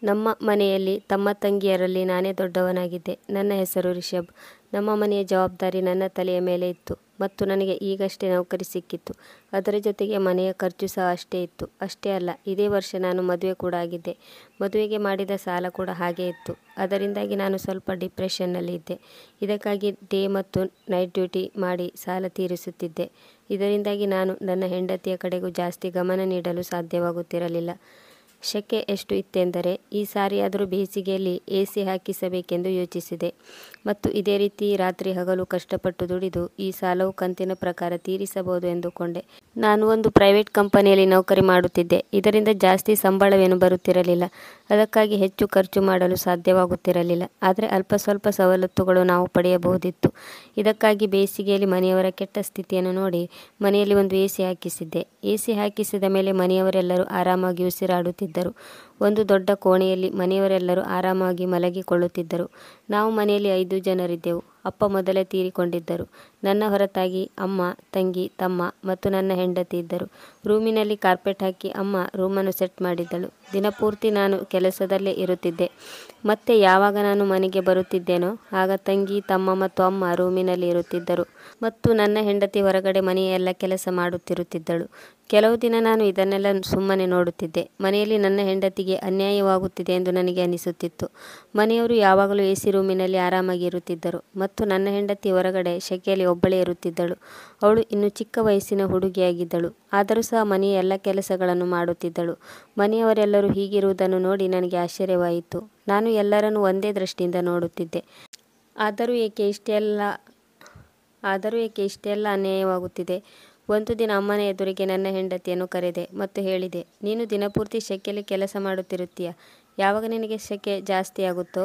ನಮ್ಮ ಮನೆಯಲ್ಲಿ ತಮ್ಮ ತಂಗಿಯರಲ್ಲಿ ನಾನೇ ದೊಡ್ಡವನಾಗಿದ್ದೆ. ನನ್ನ ಹೆಸರು ರಿಷಬ್. ನಮ್ಮ ಮನೆಯ ಜವಾಬ್ದಾರಿ ನನ್ನ ತಲೆಯ ಮೇಲೆ ಇತ್ತು ಮತ್ತು ನನಗೆ ಈಗಷ್ಟೇ ನೌಕರಿ ಸಿಕ್ಕಿತ್ತು. ಅದರ ಜೊತೆಗೆ ಮನೆಯ ಖರ್ಚು ಸಹ ಅಷ್ಟೇ ಇತ್ತು. ಅಷ್ಟೇ ಅಲ್ಲ, ಇದೇ ವರ್ಷ ನಾನು ಮದುವೆ ಕೂಡ ಆಗಿದ್ದೆ. ಮದುವೆಗೆ ಮಾಡಿದ ಸಾಲ ಕೂಡ ಹಾಗೇ ಇತ್ತು. ಅದರಿಂದಾಗಿ ನಾನು ಸ್ವಲ್ಪ ಡಿಪ್ರೆಷನ್ನಲ್ಲಿ ಇದ್ದೆ. ಇದಕ್ಕಾಗಿ ಡೇ ಮತ್ತು ನೈಟ್ ಡ್ಯೂಟಿ ಮಾಡಿ ಸಾಲ ತೀರಿಸುತ್ತಿದ್ದೆ. ಇದರಿಂದಾಗಿ ನಾನು ನನ್ನ ಹೆಂಡತಿಯ ಕಡೆಗೂ ಜಾಸ್ತಿ ಗಮನ ನೀಡಲು ಸಾಧ್ಯವಾಗುತ್ತಿರಲಿಲ್ಲ. ಶೆಕೆ ಎಷ್ಟು ಇತ್ತೆಂದರೆ ಈ ಸಾರಿಯಾದರೂ ಬೇಸಿಗೆಯಲ್ಲಿ AC ಹಾಕಿಸಬೇಕೆಂದು ಯೋಚಿಸಿದೆ ಮತ್ತು ಇದೇ ರೀತಿ ರಾತ್ರಿ ಹಗಲು ಕಷ್ಟಪಟ್ಟು ದುಡಿದು ಈ ಸಾಲವು ಕಂತಿನ ಪ್ರಕಾರ ತೀರಿಸಬಹುದು ಎಂದುಕೊಂಡೆ. ನಾನು ಒಂದು ಪ್ರೈವೇಟ್ ಕಂಪನಿಯಲ್ಲಿ ನೌಕರಿ ಮಾಡುತ್ತಿದ್ದೆ. ಇದರಿಂದ ಜಾಸ್ತಿ ಸಂಬಳವೇನು ಬರುತ್ತಿರಲಿಲ್ಲ. ಅದಕ್ಕಾಗಿ ಹೆಚ್ಚು ಖರ್ಚು ಮಾಡಲು ಸಾಧ್ಯವಾಗುತ್ತಿರಲಿಲ್ಲ. ಆದರೆ ಅಲ್ಪ ಸ್ವಲ್ಪ ಸವಲತ್ತುಗಳು ನಾವು ಪಡೆಯಬಹುದಿತ್ತು. ಇದಕ್ಕಾಗಿ ಬೇಸಿಗೆಯಲ್ಲಿ ಮನೆಯವರ ಕೆಟ್ಟ ಸ್ಥಿತಿಯನ್ನು ನೋಡಿ ಮನೆಯಲ್ಲಿ ಒಂದು AC ಹಾಕಿಸಿದ್ದೆ. AC ಹಾಕಿಸಿದ ಮೇಲೆ ಮನೆಯವರೆಲ್ಲರೂ ಆರಾಮಾಗಿ ಉಸಿರಾಡುತ್ತಿದ್ದರು. ಒಂದು ದೊಡ್ಡ ಕೋಣೆಯಲ್ಲಿ ಮನೆಯವರೆಲ್ಲರೂ ಆರಾಮಾಗಿ ಮಲಗಿಕೊಳ್ಳುತ್ತಿದ್ದರು. ನಾವು ಮನೆಯಲ್ಲಿ 5 ಜನರಿದ್ದೆವು. ಅಪ್ಪ ಮೊದಲೇ ತೀರಿಕೊಂಡಿದ್ದರು. ನನ್ನ ಹೊರತಾಗಿ ಅಮ್ಮ, ತಂಗಿ, ತಮ್ಮ ಮತ್ತು ನನ್ನ ಹೆಂಡತಿ ಇದ್ದರು. ರೂಮಿನಲ್ಲಿ ಕಾರ್ಪೆಟ್ ಹಾಕಿ ಅಮ್ಮ ರೂಮನ್ನು ಸೆಟ್ ಮಾಡಿದ್ದಳು. ದಿನಪೂರ್ತಿ ನಾನು ಕೆಲಸದಲ್ಲೇ ಇರುತ್ತಿದ್ದೆ. ಮತ್ತೆ ಯಾವಾಗ ನಾನು ಮನೆಗೆ ಬರುತ್ತಿದ್ದೇನೋ ಆಗ ತಂಗಿ, ತಮ್ಮ ಮತ್ತು ಅಮ್ಮ ರೂಮಿನಲ್ಲಿ ಇರುತ್ತಿದ್ದರು ಮತ್ತು ನನ್ನ ಹೆಂಡತಿ ಹೊರಗಡೆ ಮನೆಯ ಎಲ್ಲ ಕೆಲಸ ಮಾಡುತ್ತಿರುತ್ತಿದ್ದಳು. ಕೆಲವು ದಿನ ನಾನು ಇದನ್ನೆಲ್ಲ ಸುಮ್ಮನೆ ನೋಡುತ್ತಿದ್ದೆ. ಮನೆಯಲ್ಲಿ ನನ್ನ ಹೆಂಡತಿಗೆ ಅನ್ಯಾಯವಾಗುತ್ತಿದೆ ಎಂದು ನನಗೆ ಅನಿಸುತ್ತಿತ್ತು. ಮನೆಯವರು ಯಾವಾಗಲೂ AC ರೂಮಿನಲ್ಲಿ ಆರಾಮಾಗಿ ಇರುತ್ತಿದ್ದರು ಮತ್ತು ನನ್ನ ಹೆಂಡತಿ ಹೊರಗಡೆ ಶೆಕೆಯಲ್ಲಿ ಒಬ್ಬಳೇ ಇರುತ್ತಿದ್ದಳು. ಅವಳು ಇನ್ನೂ ಚಿಕ್ಕ ವಯಸ್ಸಿನ ಹುಡುಗಿಯಾಗಿದ್ದಳು. ಆದರೂ ಸಹ ಮನೆಯ ಎಲ್ಲ ಕೆಲಸಗಳನ್ನು ಮಾಡುತ್ತಿದ್ದಳು. ಮನೆಯವರೆಲ್ಲರೂ ಹೀಗಿರುವುದನ್ನು ನೋಡಿ ನನಗೆ ಆಶ್ಚರ್ಯವಾಯಿತು. ನಾನು ಎಲ್ಲರನ್ನೂ ಒಂದೇ ದೃಷ್ಟಿಯಿಂದ ನೋಡುತ್ತಿದ್ದೆ. ಆದರೂ ಏಕೆ ಇಷ್ಟೆಲ್ಲ ಅನ್ಯಾಯವಾಗುತ್ತಿದೆ? ಒಂದು ದಿನ ಅಮ್ಮನ ಎದುರಿಗೆ ನನ್ನ ಹೆಂಡತಿಯನ್ನು ಕರೆದೆ ಮತ್ತು ಹೇಳಿದೆ, ನೀನು ದಿನಪೂರ್ತಿ ಶೆಕೆಯಲ್ಲಿ ಕೆಲಸ ಮಾಡುತ್ತಿರುತ್ತೀಯ. ಯಾವಾಗ ನಿನಗೆ ಶೆಕೆ ಜಾಸ್ತಿ ಆಗುತ್ತೋ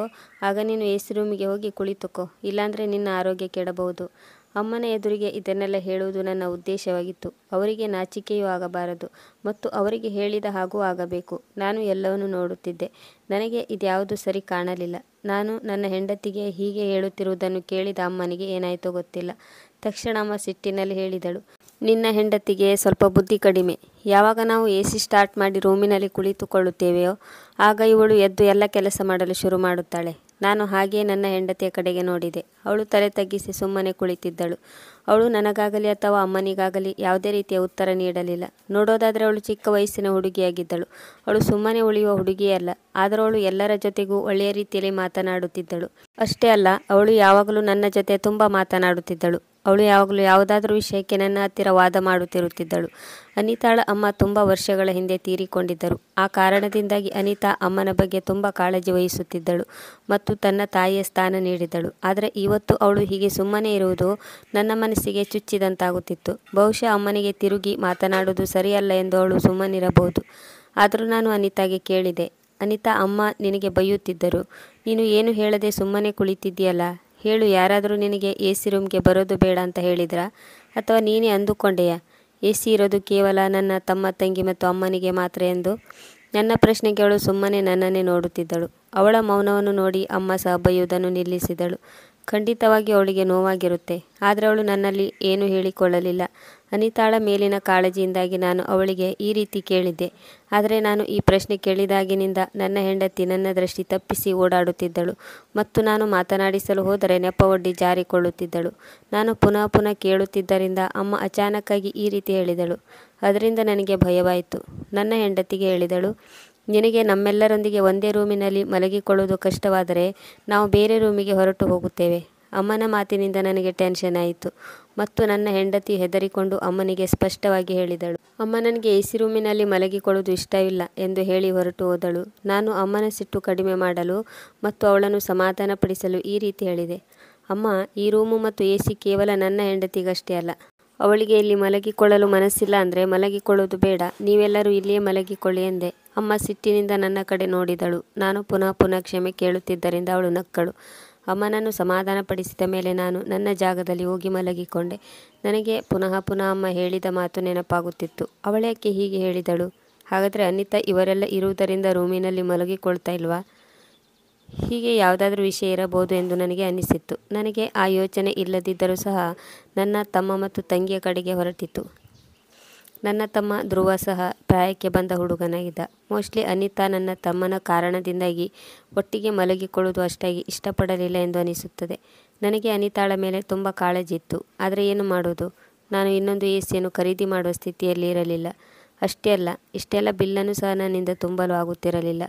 ಆಗ ನೀನು AC ರೂಮಿಗೆ ಹೋಗಿ ಕುಳಿತುಕೋ, ಇಲ್ಲಾಂದರೆ ನಿನ್ನ ಆರೋಗ್ಯ ಕೆಡಬಹುದು. ಅಮ್ಮನ ಎದುರಿಗೆ ಇದನ್ನೆಲ್ಲ ಹೇಳುವುದು ನನ್ನ ಉದ್ದೇಶವಾಗಿತ್ತು. ಅವರಿಗೆ ನಾಚಿಕೆಯೂ ಆಗಬಾರದು ಮತ್ತು ಅವರಿಗೆ ಹೇಳಿದ ಹಾಗೂ ಆಗಬೇಕು. ನಾನು ಎಲ್ಲವನ್ನೂ ನೋಡುತ್ತಿದ್ದೆ. ನನಗೆ ಇದ್ಯಾವುದೂ ಸರಿ ಕಾಣಲಿಲ್ಲ. ನಾನು ನನ್ನ ಹೆಂಡತಿಗೆ ಹೀಗೆ ಹೇಳುತ್ತಿರುವುದನ್ನು ಕೇಳಿದ ಅಮ್ಮನಿಗೆ ಏನಾಯಿತೋ ಗೊತ್ತಿಲ್ಲ. ತಕ್ಷಣ ಅಮ್ಮ ಸಿಟ್ಟಿನಲ್ಲಿ ಹೇಳಿದಳು, ನಿನ್ನ ಹೆಂಡತಿಗೆ ಸ್ವಲ್ಪ ಬುದ್ಧಿ ಕಡಿಮೆ. ಯಾವಾಗ ನಾವು AC ಸ್ಟಾರ್ಟ್ ಮಾಡಿ ರೂಮಿನಲ್ಲಿ ಕುಳಿತುಕೊಳ್ಳುತ್ತೇವೆಯೋ ಆಗ ಇವಳು ಎದ್ದು ಎಲ್ಲ ಕೆಲಸ ಮಾಡಲು ಶುರು ಮಾಡುತ್ತಾಳೆ. ನಾನು ಹಾಗೆಯೇ ನನ್ನ ಹೆಂಡತಿಯ ಕಡೆಗೆ ನೋಡಿದೆ. ಅವಳು ತಲೆ ತಗ್ಗಿಸಿ ಸುಮ್ಮನೆ ಕುಳಿತಿದ್ದಳು. ಅವಳು ನನಗಾಗಲಿ ಅಥವಾ ಅಮ್ಮನಿಗಾಗಲಿ ಯಾವುದೇ ರೀತಿಯ ಉತ್ತರ ನೀಡಲಿಲ್ಲ. ನೋಡೋದಾದರೆ ಅವಳು ಚಿಕ್ಕ ವಯಸ್ಸಿನ ಹುಡುಗಿಯಾಗಿದ್ದಳು. ಅವಳು ಸುಮ್ಮನೆ ಉಳಿಯುವ ಹುಡುಗಿಯಲ್ಲ. ಆದರೂ ಅವಳು ಎಲ್ಲರ ಜೊತೆಗೂ ಒಳ್ಳೆಯ ರೀತಿಯಲ್ಲಿ ಮಾತನಾಡುತ್ತಿದ್ದಳು. ಅಷ್ಟೇ ಅಲ್ಲ, ಅವಳು ಯಾವಾಗಲೂ ನನ್ನ ಜೊತೆ ತುಂಬ ಮಾತನಾಡುತ್ತಿದ್ದಳು. ಅವಳು ಯಾವಾಗಲೂ ಯಾವುದಾದ್ರೂ ವಿಷಯಕ್ಕೆ ನನ್ನ ಹತ್ತಿರ ವಾದ ಮಾಡುತ್ತಿರುತ್ತಿದ್ದಳು. ಅನಿತಾಳ ಅಮ್ಮ ತುಂಬ ವರ್ಷಗಳ ಹಿಂದೆ ತೀರಿಕೊಂಡಿದ್ದರು. ಆ ಕಾರಣದಿಂದಾಗಿ ಅನಿತಾ ಅಮ್ಮನ ಬಗ್ಗೆ ತುಂಬ ಕಾಳಜಿ ವಹಿಸುತ್ತಿದ್ದಳು ಮತ್ತು ತನ್ನ ತಾಯಿಯ ಸ್ಥಾನ ನೀಡಿದಳು. ಆದರೆ ಇವತ್ತು ಅವಳು ಹೀಗೆ ಸುಮ್ಮನೆ ಇರುವುದು ನನ್ನ ಮನಸ್ಸಿಗೆ ಚುಚ್ಚಿದಂತಾಗುತ್ತಿತ್ತು. ಬಹುಶಃ ಅಮ್ಮನಿಗೆ ತಿರುಗಿ ಮಾತನಾಡುವುದು ಸರಿಯಲ್ಲ ಎಂದು ಅವಳು ಸುಮ್ಮನಿರಬಹುದು. ಆದರೂ ನಾನು ಅನಿತಾಗೆ ಕೇಳಿದೆ, ಅನಿತಾ, ಅಮ್ಮ ನಿನಗೆ ಬೈಯುತ್ತಿದ್ದರು. ನೀನು ಏನು ಹೇಳದೆ ಸುಮ್ಮನೆ ಕುಳಿತಿದ್ದೀಯಲ್ಲ, ಹೇಳು, ಯಾರಾದರೂ ನಿನಗೆ AC ರೂಮ್ಗೆ ಬರೋದು ಬೇಡ ಅಂತ ಹೇಳಿದ್ರಾ ಅಥವಾ ನೀನೇ ಅಂದುಕೊಂಡೆಯಾ AC ಇರೋದು ಕೇವಲ ನನ್ನ ತಮ್ಮ, ತಂಗಿ ಮತ್ತು ಅಮ್ಮನಿಗೆ ಮಾತ್ರ ಎಂದು? ನನ್ನ ಪ್ರಶ್ನೆಗೆ ಅವಳು ಸುಮ್ಮನೆ ನನ್ನನ್ನೇ ನೋಡುತ್ತಿದ್ದಳು. ಅವಳ ಮೌನವನ್ನು ನೋಡಿ ಅಮ್ಮ ಸಹ ಬೈಯುವುದನ್ನು ನಿಲ್ಲಿಸಿದಳು. ಖಂಡಿತವಾಗಿ ಅವಳಿಗೆ ನೋವಾಗಿರುತ್ತೆ. ಆದರೆ ಅವಳು ನನ್ನಲ್ಲಿ ಏನೂ ಹೇಳಿಕೊಳ್ಳಲಿಲ್ಲ. ಅನಿತಾಳ ಮೇಲಿನ ಕಾಳಜಿಯಿಂದಾಗಿ ನಾನು ಅವಳಿಗೆ ಈ ರೀತಿ ಕೇಳಿದ್ದೆ. ಆದರೆ ನಾನು ಈ ಪ್ರಶ್ನೆ ಕೇಳಿದಾಗಿನಿಂದ ನನ್ನ ಹೆಂಡತಿ ನನ್ನ ದೃಷ್ಟಿ ತಪ್ಪಿಸಿ ಓಡಾಡುತ್ತಿದ್ದಳು ಮತ್ತು ನಾನು ಮಾತನಾಡಿಸಲು ಹೋದರೆ ನೆಪವೊಡ್ಡಿ ಜಾರಿಕೊಳ್ಳುತ್ತಿದ್ದಳು. ನಾನು ಪುನಃ ಕೇಳುತ್ತಿದ್ದರಿಂದ ಅಮ್ಮ ಅಚಾನಕ್ಕಾಗಿ ಈ ರೀತಿ ಹೇಳಿದಳು. ಅದರಿಂದ ನನಗೆ ಭಯವಾಯಿತು. ನನ್ನ ಹೆಂಡತಿಗೆ ಹೇಳಿದಳು, ನಿನಗೆ ನಮ್ಮೆಲ್ಲರೊಂದಿಗೆ ಒಂದೇ ರೂಮಿನಲ್ಲಿ ಮಲಗಿಕೊಳ್ಳುವುದು ಕಷ್ಟವಾದರೆ ನಾವು ಬೇರೆ ರೂಮಿಗೆ ಹೊರಟು ಹೋಗುತ್ತೇವೆ. ಅಮ್ಮನ ಮಾತಿನಿಂದ ನನಗೆ ಟೆನ್ಷನ್ ಆಯಿತು ಮತ್ತು ನನ್ನ ಹೆಂಡತಿ ಹೆದರಿಕೊಂಡು ಅಮ್ಮನಿಗೆ ಸ್ಪಷ್ಟವಾಗಿ ಹೇಳಿದಳು, ಅಮ್ಮ, ನನಗೆ AC ರೂಮಿನಲ್ಲಿ ಮಲಗಿಕೊಳ್ಳುವುದು ಇಷ್ಟವಿಲ್ಲ ಎಂದು ಹೇಳಿ ಹೊರಟು ಹೋದಳು. ನಾನು ಅಮ್ಮನ ಸಿಟ್ಟು ಕಡಿಮೆ ಮಾಡಲು ಮತ್ತು ಅವಳನ್ನು ಸಮಾಧಾನಪಡಿಸಲು ಈ ರೀತಿ ಹೇಳಿದೆ, ಅಮ್ಮ, ಈ ರೂಮು ಮತ್ತು AC ಕೇವಲ ನನ್ನ ಹೆಂಡತಿಗಷ್ಟೇ ಅಲ್ಲ. ಅವಳಿಗೆ ಇಲ್ಲಿ ಮಲಗಿಕೊಳ್ಳಲು ಮನಸ್ಸಿಲ್ಲ ಅಂದರೆ ಮಲಗಿಕೊಳ್ಳುವುದು ಬೇಡ, ನೀವೆಲ್ಲರೂ ಇಲ್ಲಿಯೇ ಮಲಗಿಕೊಳ್ಳಿ ಎಂದೆ. ಅಮ್ಮ ಸಿಟ್ಟಿನಿಂದ ನನ್ನ ಕಡೆ ನೋಡಿದಳು. ನಾನು ಪುನಃ ಕ್ಷಮೆ ಕೇಳುತ್ತಿದ್ದರಿಂದ ಅವಳು ನಕ್ಕಳು. ಅಮ್ಮನನ್ನು ಸಮಾಧಾನಪಡಿಸಿದ ಮೇಲೆ ನಾನು ನನ್ನ ಜಾಗದಲ್ಲಿ ಹೋಗಿ ಮಲಗಿಕೊಂಡೆ. ನನಗೆ ಪುನಃ ಅಮ್ಮ ಹೇಳಿದ ಮಾತು ನೆನಪಾಗುತ್ತಿತ್ತು. ಅವಳೇಕೆ ಹೀಗೆ ಹೇಳಿದಳು? ಹಾಗಾದರೆ ಅನಿತಾ ಇವರೆಲ್ಲ ಇರುವುದರಿಂದ ರೂಮಿನಲ್ಲಿ ಮಲಗಿಕೊಳ್ತಾ ಇಲ್ವಾ? ಹೀಗೆ ಯಾವುದಾದ್ರೂ ವಿಷಯ ಇರಬಹುದು ಎಂದು ನನಗೆ ಅನಿಸಿತ್ತು. ನನಗೆ ಆ ಯೋಚನೆ ಇಲ್ಲದಿದ್ದರೂ ಸಹ ನನ್ನ ತಮ್ಮ ಮತ್ತು ತಂಗಿಯ ಕಡೆಗೆ ಹೊರಟಿತು. ನನ್ನ ತಮ್ಮ ಧ್ರುವ ಸಹ ಪ್ರಾಯಕ್ಕೆ ಬಂದ ಹುಡುಗನಾಗಿದ್ದ. ಮೋಸ್ಟ್ಲಿ ಅನಿತಾ ನನ್ನ ತಮ್ಮನ ಕಾರಣದಿಂದಾಗಿ ಒಟ್ಟಿಗೆ ಮಲಗಿಕೊಳ್ಳುವುದು ಅಷ್ಟಾಗಿ ಇಷ್ಟಪಡಲಿಲ್ಲ ಎಂದು ಅನಿಸುತ್ತದೆ. ನನಗೆ ಅನಿತಾಳ ಮೇಲೆ ತುಂಬ ಕಾಳಜಿ ಇತ್ತು. ಆದರೆ ಏನು ಮಾಡೋದು, ನಾನು ಇನ್ನೊಂದು ಎಸಿಯನ್ನು ಖರೀದಿ ಮಾಡುವ ಸ್ಥಿತಿಯಲ್ಲಿ ಇರಲಿಲ್ಲ. ಅಷ್ಟೇ ಅಲ್ಲ, ಇಷ್ಟೆಲ್ಲ ಬಿಲ್ಲನ್ನು ಸಹ ನನ್ನಿಂದ ತುಂಬಲು ಆಗುತ್ತಿರಲಿಲ್ಲ.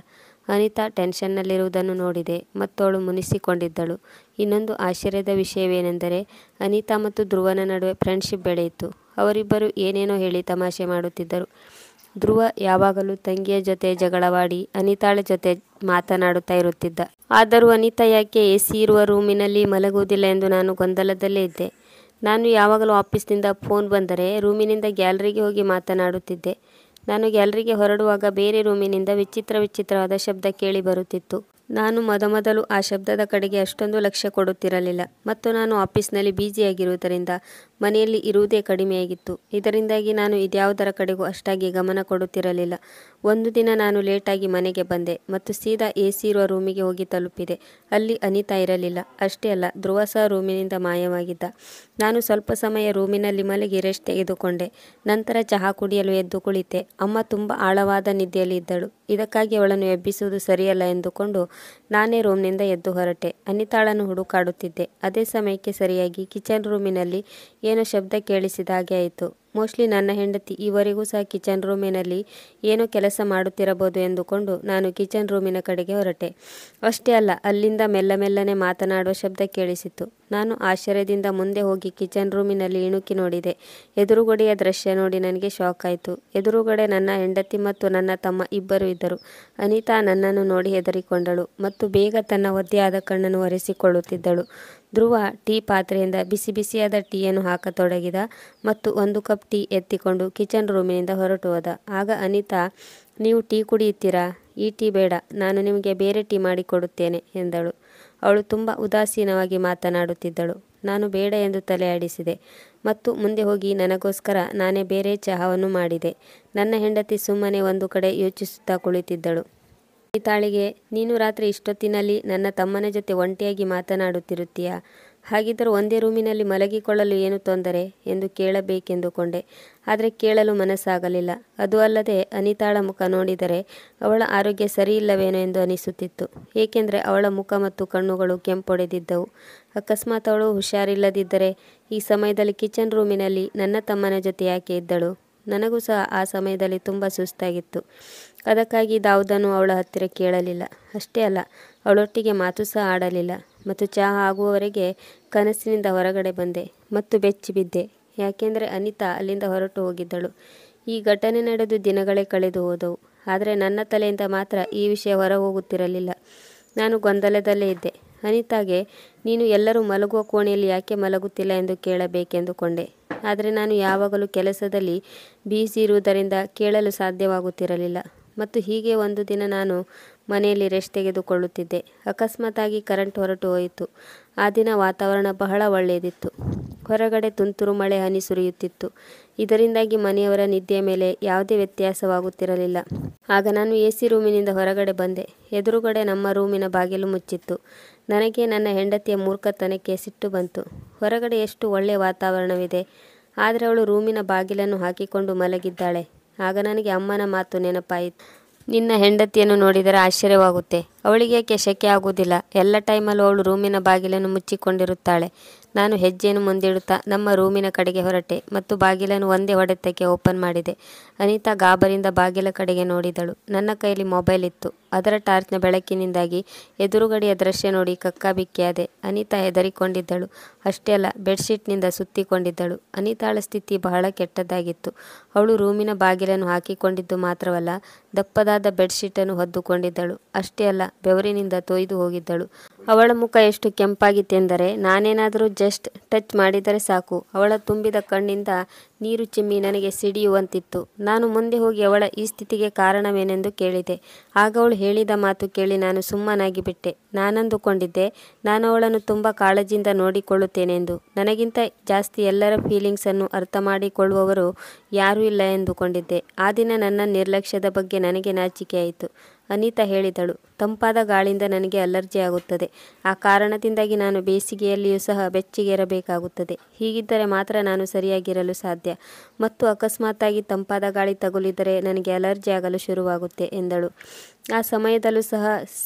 ಅನಿತಾ ಟೆನ್ಷನ್ನಲ್ಲಿರುವುದನ್ನು ನೋಡಿದೆ ಮತ್ತು ಅವಳು ಮುನಿಸಿಕೊಂಡಿದ್ದಳು. ಇನ್ನೊಂದು ಆಶ್ಚರ್ಯದ ವಿಷಯವೇನೆಂದರೆ ಅನಿತಾ ಮತ್ತು ಧ್ರುವನ ನಡುವೆ ಫ್ರೆಂಡ್ಶಿಪ್ ಬೆಳೆಯಿತು. ಅವರಿಬ್ಬರು ಏನೇನೋ ಹೇಳಿ ತಮಾಷೆ ಮಾಡುತ್ತಿದ್ದರು. ಧ್ರುವ ಯಾವಾಗಲೂ ತಂಗಿಯ ಜೊತೆ ಜಗಳವಾಡಿ ಅನಿತಾಳ ಜೊತೆ ಮಾತನಾಡುತ್ತಾ ಇರುತ್ತಿದ್ದ. ಆದರೂ ಅನಿತಾ ಯಾಕೆ ಎಸಿ ಇರುವ ರೂಮಿನಲ್ಲಿ ಮಲಗುವುದಿಲ್ಲ ಎಂದು ನಾನು ಗೊಂದಲದಲ್ಲೇ ಇದ್ದೆ. ನಾನು ಯಾವಾಗಲೂ ಆಫೀಸ್ನಿಂದ ಫೋನ್ ಬಂದರೆ ರೂಮಿನಿಂದ ಗ್ಯಾಲರಿಗೆ ಹೋಗಿ ಮಾತನಾಡುತ್ತಿದ್ದೆ. ನಾನು ಗ್ಯಾಲರಿಗೆ ಹೊರಡುವಾಗ ಬೇರೆ ರೂಮಿನಿಂದ ವಿಚಿತ್ರವಾದ ಶಬ್ದ ಕೇಳಿ ಬರುತ್ತಿತ್ತು. ನಾನು ಮೊದಮೊದಲು ಆ ಶಬ್ದದ ಕಡೆಗೆ ಅಷ್ಟೊಂದು ಲಕ್ಷ್ಯ ಕೊಡುತ್ತಿರಲಿಲ್ಲ ಮತ್ತು ನಾನು ಆಫೀಸ್ನಲ್ಲಿ ಬ್ಯುಸಿಯಾಗಿರುವುದರಿಂದ ಮನೆಯಲ್ಲಿ ಇರುವುದೇ ಕಡಿಮೆಯಾಗಿತ್ತು. ಇದರಿಂದಾಗಿ ನಾನು ಇದ್ಯಾವುದರ ಕಡೆಗೂ ಅಷ್ಟಾಗಿ ಗಮನ ಕೊಡುತ್ತಿರಲಿಲ್ಲ. ಒಂದು ದಿನ ನಾನು ಲೇಟಾಗಿ ಮನೆಗೆ ಬಂದೆ ಮತ್ತು ಸೀದಾ ಎಸಿ ಇರುವ ರೂಮಿಗೆ ಹೋಗಿ ತಲುಪಿದೆ. ಅಲ್ಲಿ ಅನಿತಾ ಇರಲಿಲ್ಲ. ಅಷ್ಟೇ ಅಲ್ಲ, ಧ್ರುವ ಸಹ ರೂಮಿನಿಂದ ಮಾಯವಾಗಿದ್ದ. ನಾನು ಸ್ವಲ್ಪ ಸಮಯ ರೂಮಿನಲ್ಲಿ ಮಲಗಿ ರೆಸ್ಟ್ ತೆಗೆದುಕೊಂಡೆ. ನಂತರ ಚಹಾ ಕುಡಿಯಲು ಎದ್ದು ಕುಳಿತೆ. ಅಮ್ಮ ತುಂಬ ಆಳವಾದ ನಿದ್ದೆಯಲ್ಲಿ ಇದ್ದಳು. ಇದಕ್ಕಾಗಿ ಅವಳನ್ನು ಎಬ್ಬಿಸುವುದು ಸರಿಯಲ್ಲ ಎಂದುಕೊಂಡು ನಾನೇ ರೂಮ್ನಿಂದ ಎದ್ದು ಹೊರಟೆ. ಅನಿತಾಳನ್ನು ಹುಡುಕಾಡುತ್ತಿದ್ದೆ. ಅದೇ ಸಮಯಕ್ಕೆ ಸರಿಯಾಗಿ ಕಿಚನ್ ರೂಮಿನಲ್ಲಿ ಏನೋ ಶಬ್ದ ಕೇಳಿಸಿದ ಹಾಗೆ ಆಯಿತು. ಮೋಸ್ಟ್ಲಿ ನನ್ನ ಹೆಂಡತಿ ಈವರೆಗೂ ಸಹ ಕಿಚನ್ ರೂಮಿನಲ್ಲಿ ಏನೋ ಕೆಲಸ ಮಾಡುತ್ತಿರಬಹುದು ಎಂದುಕೊಂಡು ನಾನು ಕಿಚನ್ ರೂಮಿನ ಕಡೆಗೆ ಹೊರಟೆ. ಅಷ್ಟೇ ಅಲ್ಲ, ಅಲ್ಲಿಂದ ಮೆಲ್ಲನೆ ಮಾತನಾಡುವ ಶಬ್ದ ಕೇಳಿಸಿತು. ನಾನು ಆಶ್ಚರ್ಯದಿಂದ ಮುಂದೆ ಹೋಗಿ ಕಿಚನ್ ರೂಮಿನಲ್ಲಿ ಇಣುಕಿ ನೋಡಿದೆ. ಎದುರುಗಡೆಯ ದೃಶ್ಯ ನೋಡಿ ನನಗೆ ಶಾಕ್ ಆಯಿತು. ಎದುರುಗಡೆ ನನ್ನ ಹೆಂಡತಿ ಮತ್ತು ನನ್ನ ತಮ್ಮ ಇಬ್ಬರು ಇದ್ದರು. ಅನಿತಾ ನನ್ನನ್ನು ನೋಡಿ ಹೆದರಿಕೊಂಡಳು ಮತ್ತು ಬೇಗ ತನ್ನ ಒದ್ದೆಯಾದ ಕಣ್ಣನ್ನು ಒರೆಸಿಕೊಳ್ಳುತ್ತಿದ್ದಳು. ಧ್ರುವ ಟೀ ಪಾತ್ರೆಯಿಂದ ಬಿಸಿಯಾದ ಟೀಯನ್ನು ಹಾಕತೊಡಗಿದ ಮತ್ತು ಒಂದು ಕಪ್ ಟೀ ಎತ್ತಿಕೊಂಡು ಕಿಚನ್ ರೂಮಿನಿಂದ ಹೊರಟು ಹೋದ. ಆಗ ಅನಿತಾ, ನೀವು ಟೀ ಕುಡಿಯುತ್ತೀರಾ? ಈ ಟೀ ಬೇಡ, ನಾನು ನಿಮಗೆ ಬೇರೆ ಟೀ ಮಾಡಿಕೊಡುತ್ತೇನೆ ಎಂದಳು. ಅವಳು ತುಂಬ ಉದಾಸೀನವಾಗಿ ಮಾತನಾಡುತ್ತಿದ್ದಳು. ನಾನು ಬೇಡ ಎಂದು ತಲೆ ಆಡಿಸಿದೆ ಮತ್ತು ಮುಂದೆ ಹೋಗಿ ನನಗೋಸ್ಕರ ನಾನೇ ಬೇರೆ ಚಹಾವನ್ನು ಮಾಡಿದೆ. ನನ್ನ ಹೆಂಡತಿ ಸುಮ್ಮನೆ ಒಂದು ಕಡೆ ಯೋಚಿಸುತ್ತಾ ಕುಳಿತಿದ್ದಳು. ಅನಿತಾಳಿಗೆ, ನೀನು ರಾತ್ರಿ ಇಷ್ಟೊತ್ತಿನಲ್ಲಿ ನನ್ನ ತಮ್ಮನ ಜೊತೆ ಒಂಟಿಯಾಗಿ ಮಾತನಾಡುತ್ತಿರುತ್ತೀಯಾ? ಹಾಗಿದ್ದರೂ ಒಂದೇ ರೂಮಿನಲ್ಲಿ ಮಲಗಿಕೊಳ್ಳಲು ಏನು ತೊಂದರೆ ಎಂದು ಕೇಳಬೇಕೆಂದುಕೊಂಡೆ. ಆದರೆ ಕೇಳಲು ಮನಸ್ಸಾಗಲಿಲ್ಲ. ಅದು ಅಲ್ಲದೆ ಅನಿತಾಳ ಮುಖ ನೋಡಿದರೆ ಅವಳ ಆರೋಗ್ಯ ಸರಿಯಿಲ್ಲವೇನೋ ಎಂದು ಅನಿಸುತ್ತಿತ್ತು. ಏಕೆಂದರೆ ಅವಳ ಮುಖ ಮತ್ತು ಕಣ್ಣುಗಳು ಕೆಂಪೊಡೆದಿದ್ದವು. ಅಕಸ್ಮಾತ್ ಅವಳು ಹುಷಾರಿಲ್ಲದಿದ್ದರೆ ಈ ಸಮಯದಲ್ಲಿ ಕಿಚನ್ ರೂಮಿನಲ್ಲಿ ನನ್ನ ತಮ್ಮನ ಜೊತೆ ಯಾಕೆ ಇದ್ದಳು? ನನಗೂ ಸಹ ಆ ಸಮಯದಲ್ಲಿ ತುಂಬ ಸುಸ್ತಾಗಿತ್ತು. ಅದಕ್ಕಾಗಿ ಯಾವುದನ್ನು ಅವಳ ಹತ್ತಿರ ಕೇಳಲಿಲ್ಲ. ಅಷ್ಟೇ ಅಲ್ಲ, ಅವಳೊಟ್ಟಿಗೆ ಮಾತು ಸಹ ಆಡಲಿಲ್ಲ ಮತ್ತು ಚಹಾ ಆಗುವವರೆಗೆ ಕನಸಿನಿಂದ ಹೊರಗಡೆ ಬಂದೆ ಮತ್ತು ಬೆಚ್ಚಿ ಬಿದ್ದೆ. ಯಾಕೆಂದರೆ ಅನಿತಾ ಅಲ್ಲಿಂದ ಹೊರಟು ಹೋಗಿದ್ದಳು. ಈ ಘಟನೆ ನಡೆದು ದಿನಗಳೇ ಕಳೆದು ಹೋದವು. ಆದರೆ ನನ್ನ ತಲೆಯಿಂದ ಮಾತ್ರ ಈ ವಿಷಯ ಹೊರ ಹೋಗುತ್ತಿರಲಿಲ್ಲ. ನಾನು ಗೊಂದಲದಲ್ಲೇ ಇದ್ದೆ. ಅನಿತಾಗೆ, ನೀನು ಎಲ್ಲರೂ ಮಲಗುವ ಕೋಣೆಯಲ್ಲಿ ಯಾಕೆ ಮಲಗುತ್ತಿಲ್ಲ ಎಂದು ಕೇಳಬೇಕೆಂದುಕೊಂಡೆ. ಆದರೆ ನಾನು ಯಾವಾಗಲೂ ಕೆಲಸದಲ್ಲಿ ಬ್ಯುಸಿ ಇರುವುದರಿಂದ ಕೇಳಲು ಸಾಧ್ಯವಾಗುತ್ತಿರಲಿಲ್ಲ. ಮತ್ತು ಹೀಗೆ ಒಂದು ದಿನ ನಾನು ಮನೆಯಲ್ಲಿ ರೆಸ್ಟ್ ತೆಗೆದುಕೊಳ್ಳುತ್ತಿದ್ದೆ. ಅಕಸ್ಮಾತಾಗಿ ಕರೆಂಟ್ ಹೊರಟು ಹೋಯಿತು. ಆ ದಿನ ವಾತಾವರಣ ಬಹಳ ಒಳ್ಳೆಯದಿತ್ತು. ಹೊರಗಡೆ ತುಂತುರು ಮಳೆ ಹನಿ ಸುರಿಯುತ್ತಿತ್ತು. ಇದರಿಂದಾಗಿ ಮನೆಯವರ ನಿದ್ದೆಯ ಮೇಲೆ ಯಾವುದೇ ವ್ಯತ್ಯಾಸವಾಗುತ್ತಿರಲಿಲ್ಲ. ಆಗ ನಾನು ಎಸಿ ರೂಮಿನಿಂದ ಹೊರಗಡೆ ಬಂದೆ. ಎದುರುಗಡೆ ನಮ್ಮ ರೂಮಿನ ಬಾಗಿಲು ಮುಚ್ಚಿತ್ತು. ನನಗೆ ನನ್ನ ಹೆಂಡತಿಯ ಮೂರ್ಖತನಕ್ಕೆ ಸಿಟ್ಟು ಬಂತು. ಹೊರಗಡೆ ಎಷ್ಟು ಒಳ್ಳೆಯ ವಾತಾವರಣವಿದೆ, ಆದರೆ ಅವಳು ರೂಮಿನ ಬಾಗಿಲನ್ನು ಹಾಕಿಕೊಂಡು ಮಲಗಿದ್ದಾಳೆ. ಆಗ ನನಗೆ ಅಮ್ಮನ ಮಾತು ನೆನಪಾಯಿತು. ನಿನ್ನ ಹೆಂಡತಿಯನ್ನು ನೋಡಿದರೆ ಆಶ್ಚರ್ಯವಾಗುತ್ತೆ. ಅವಳಿಗೆ ಯಾಕೆ ಶೆಕೆ ಆಗುವುದಿಲ್ಲ? ಎಲ್ಲ ಟೈಮಲ್ಲೂ ಅವಳು ರೂಮಿನ ಬಾಗಿಲನ್ನು ಮುಚ್ಚಿಕೊಂಡಿರುತ್ತಾಳೆ. ನಾನು ಹೆಜ್ಜೆಯನ್ನು ಮುಂದಿಡುತ್ತಾ ನಮ್ಮ ರೂಮಿನ ಕಡೆಗೆ ಹೊರಟೆ ಮತ್ತು ಬಾಗಿಲನ್ನು ಒಂದೇ ಹೊಡೆತಕ್ಕೆ ಓಪನ್ ಮಾಡಿದೆ. ಅನಿತಾ ಗಾಬರಿಯಿಂದ ಬಾಗಿಲ ಕಡೆಗೆ ನೋಡಿದಳು. ನನ್ನ ಕೈಯಲ್ಲಿ ಮೊಬೈಲ್ ಇತ್ತು. ಅದರ ಟಾರ್ಚ್ನ ಬೆಳಕಿನಿಂದಾಗಿ ಎದುರುಗಡೆಯ ದೃಶ್ಯ ನೋಡಿ ಕಕ್ಕಾಬಿಕ್ಕಿಯಾದೆ. ಅನಿತಾ ಹೆದರಿಕೊಂಡಿದ್ದಳು. ಅಷ್ಟೇ ಅಲ್ಲ, ಬೆಡ್ಶೀಟ್ನಿಂದ ಸುತ್ತಿಕೊಂಡಿದ್ದಳು. ಅನಿತಾಳ ಸ್ಥಿತಿ ಬಹಳ ಕೆಟ್ಟದ್ದಾಗಿತ್ತು. ಅವಳು ರೂಮಿನ ಬಾಗಿಲನ್ನು ಹಾಕಿಕೊಂಡಿದ್ದು ಮಾತ್ರವಲ್ಲ, ದಪ್ಪದಾದ ಬೆಡ್ಶೀಟನ್ನು ಹೊದ್ದುಕೊಂಡಿದ್ದಳು. ಅಷ್ಟೇ ಅಲ್ಲ, ಬೆವರಿನಿಂದ ತೊಯ್ದು ಹೋಗಿದ್ದಳು. ಅವಳ ಮುಖ ಎಷ್ಟು ಕೆಂಪಾಗಿತ್ತೆಂದರೆ ನಾನೇನಾದರೂ ಜಸ್ಟ್ ಟಚ್ ಮಾಡಿದರೆ ಸಾಕು, ಅವಳ ತುಂಬಿದ ಕಣ್ಣಿಂದ ನೀರು ಚಿಮ್ಮಿ ನನಗೆ ಸಿಡಿಯುವಂತಿತ್ತು. ನಾನು ಮುಂದೆ ಹೋಗಿ ಅವಳ ಈ ಸ್ಥಿತಿಗೆ ಕಾರಣವೇನೆಂದು ಕೇಳಿದೆ. ಆಗ ಅವಳು ಹೇಳಿದ ಮಾತು ಕೇಳಿ ನಾನು ಸುಮ್ಮನಾಗಿ ಬಿಟ್ಟೆ. ನಾನಂದುಕೊಂಡಿದ್ದೆ, ನಾನು ಅವಳನ್ನು ತುಂಬ ಕಾಳಜಿಯಿಂದ ನೋಡಿಕೊಳ್ಳುತ್ತೇನೆಂದು. ನನಗಿಂತ ಜಾಸ್ತಿ ಎಲ್ಲರ ಫೀಲಿಂಗ್ಸನ್ನು ಅರ್ಥ ಮಾಡಿಕೊಳ್ಳುವವರು ಯಾರೂ ಇಲ್ಲ ಎಂದುಕೊಂಡಿದ್ದೆ. ಆ ದಿನ ನನ್ನ ನಿರ್ಲಕ್ಷ್ಯದ ಬಗ್ಗೆ ನನಗೆ ನಾಚಿಕೆಯಾಯಿತು. ಅನಿತಾ ಹೇಳಿದಳು. ತಂಪಾದ ಗಾಳಿಯಿಂದ ನನಗೆ ಅಲರ್ಜಿ ಆಗುತ್ತದೆ. ಆ ಕಾರಣದಿಂದಾಗಿ ನಾನು ಬೇಸಿಗೆಯಲ್ಲಿಯೂ ಸಹ ಬೆಚ್ಚಗಿರಬೇಕಾಗುತ್ತದೆ. ಹೀಗಿದ್ದರೆ ಮಾತ್ರ ನಾನು ಸರಿಯಾಗಿರಲು ಸಾಧ್ಯ. ಮತ್ತು ಅಕಸ್ಮಾತ್ತಾಗಿ ತಂಪಾದ ಗಾಳಿ ತಗುಲಿದರೆ ನನಗೆ ಅಲರ್ಜಿ ಆಗಲು ಶುರುವಾಗುತ್ತೆ ಎಂದಳು. ಆ ಸಮಯದಲ್ಲೂ ಸಹ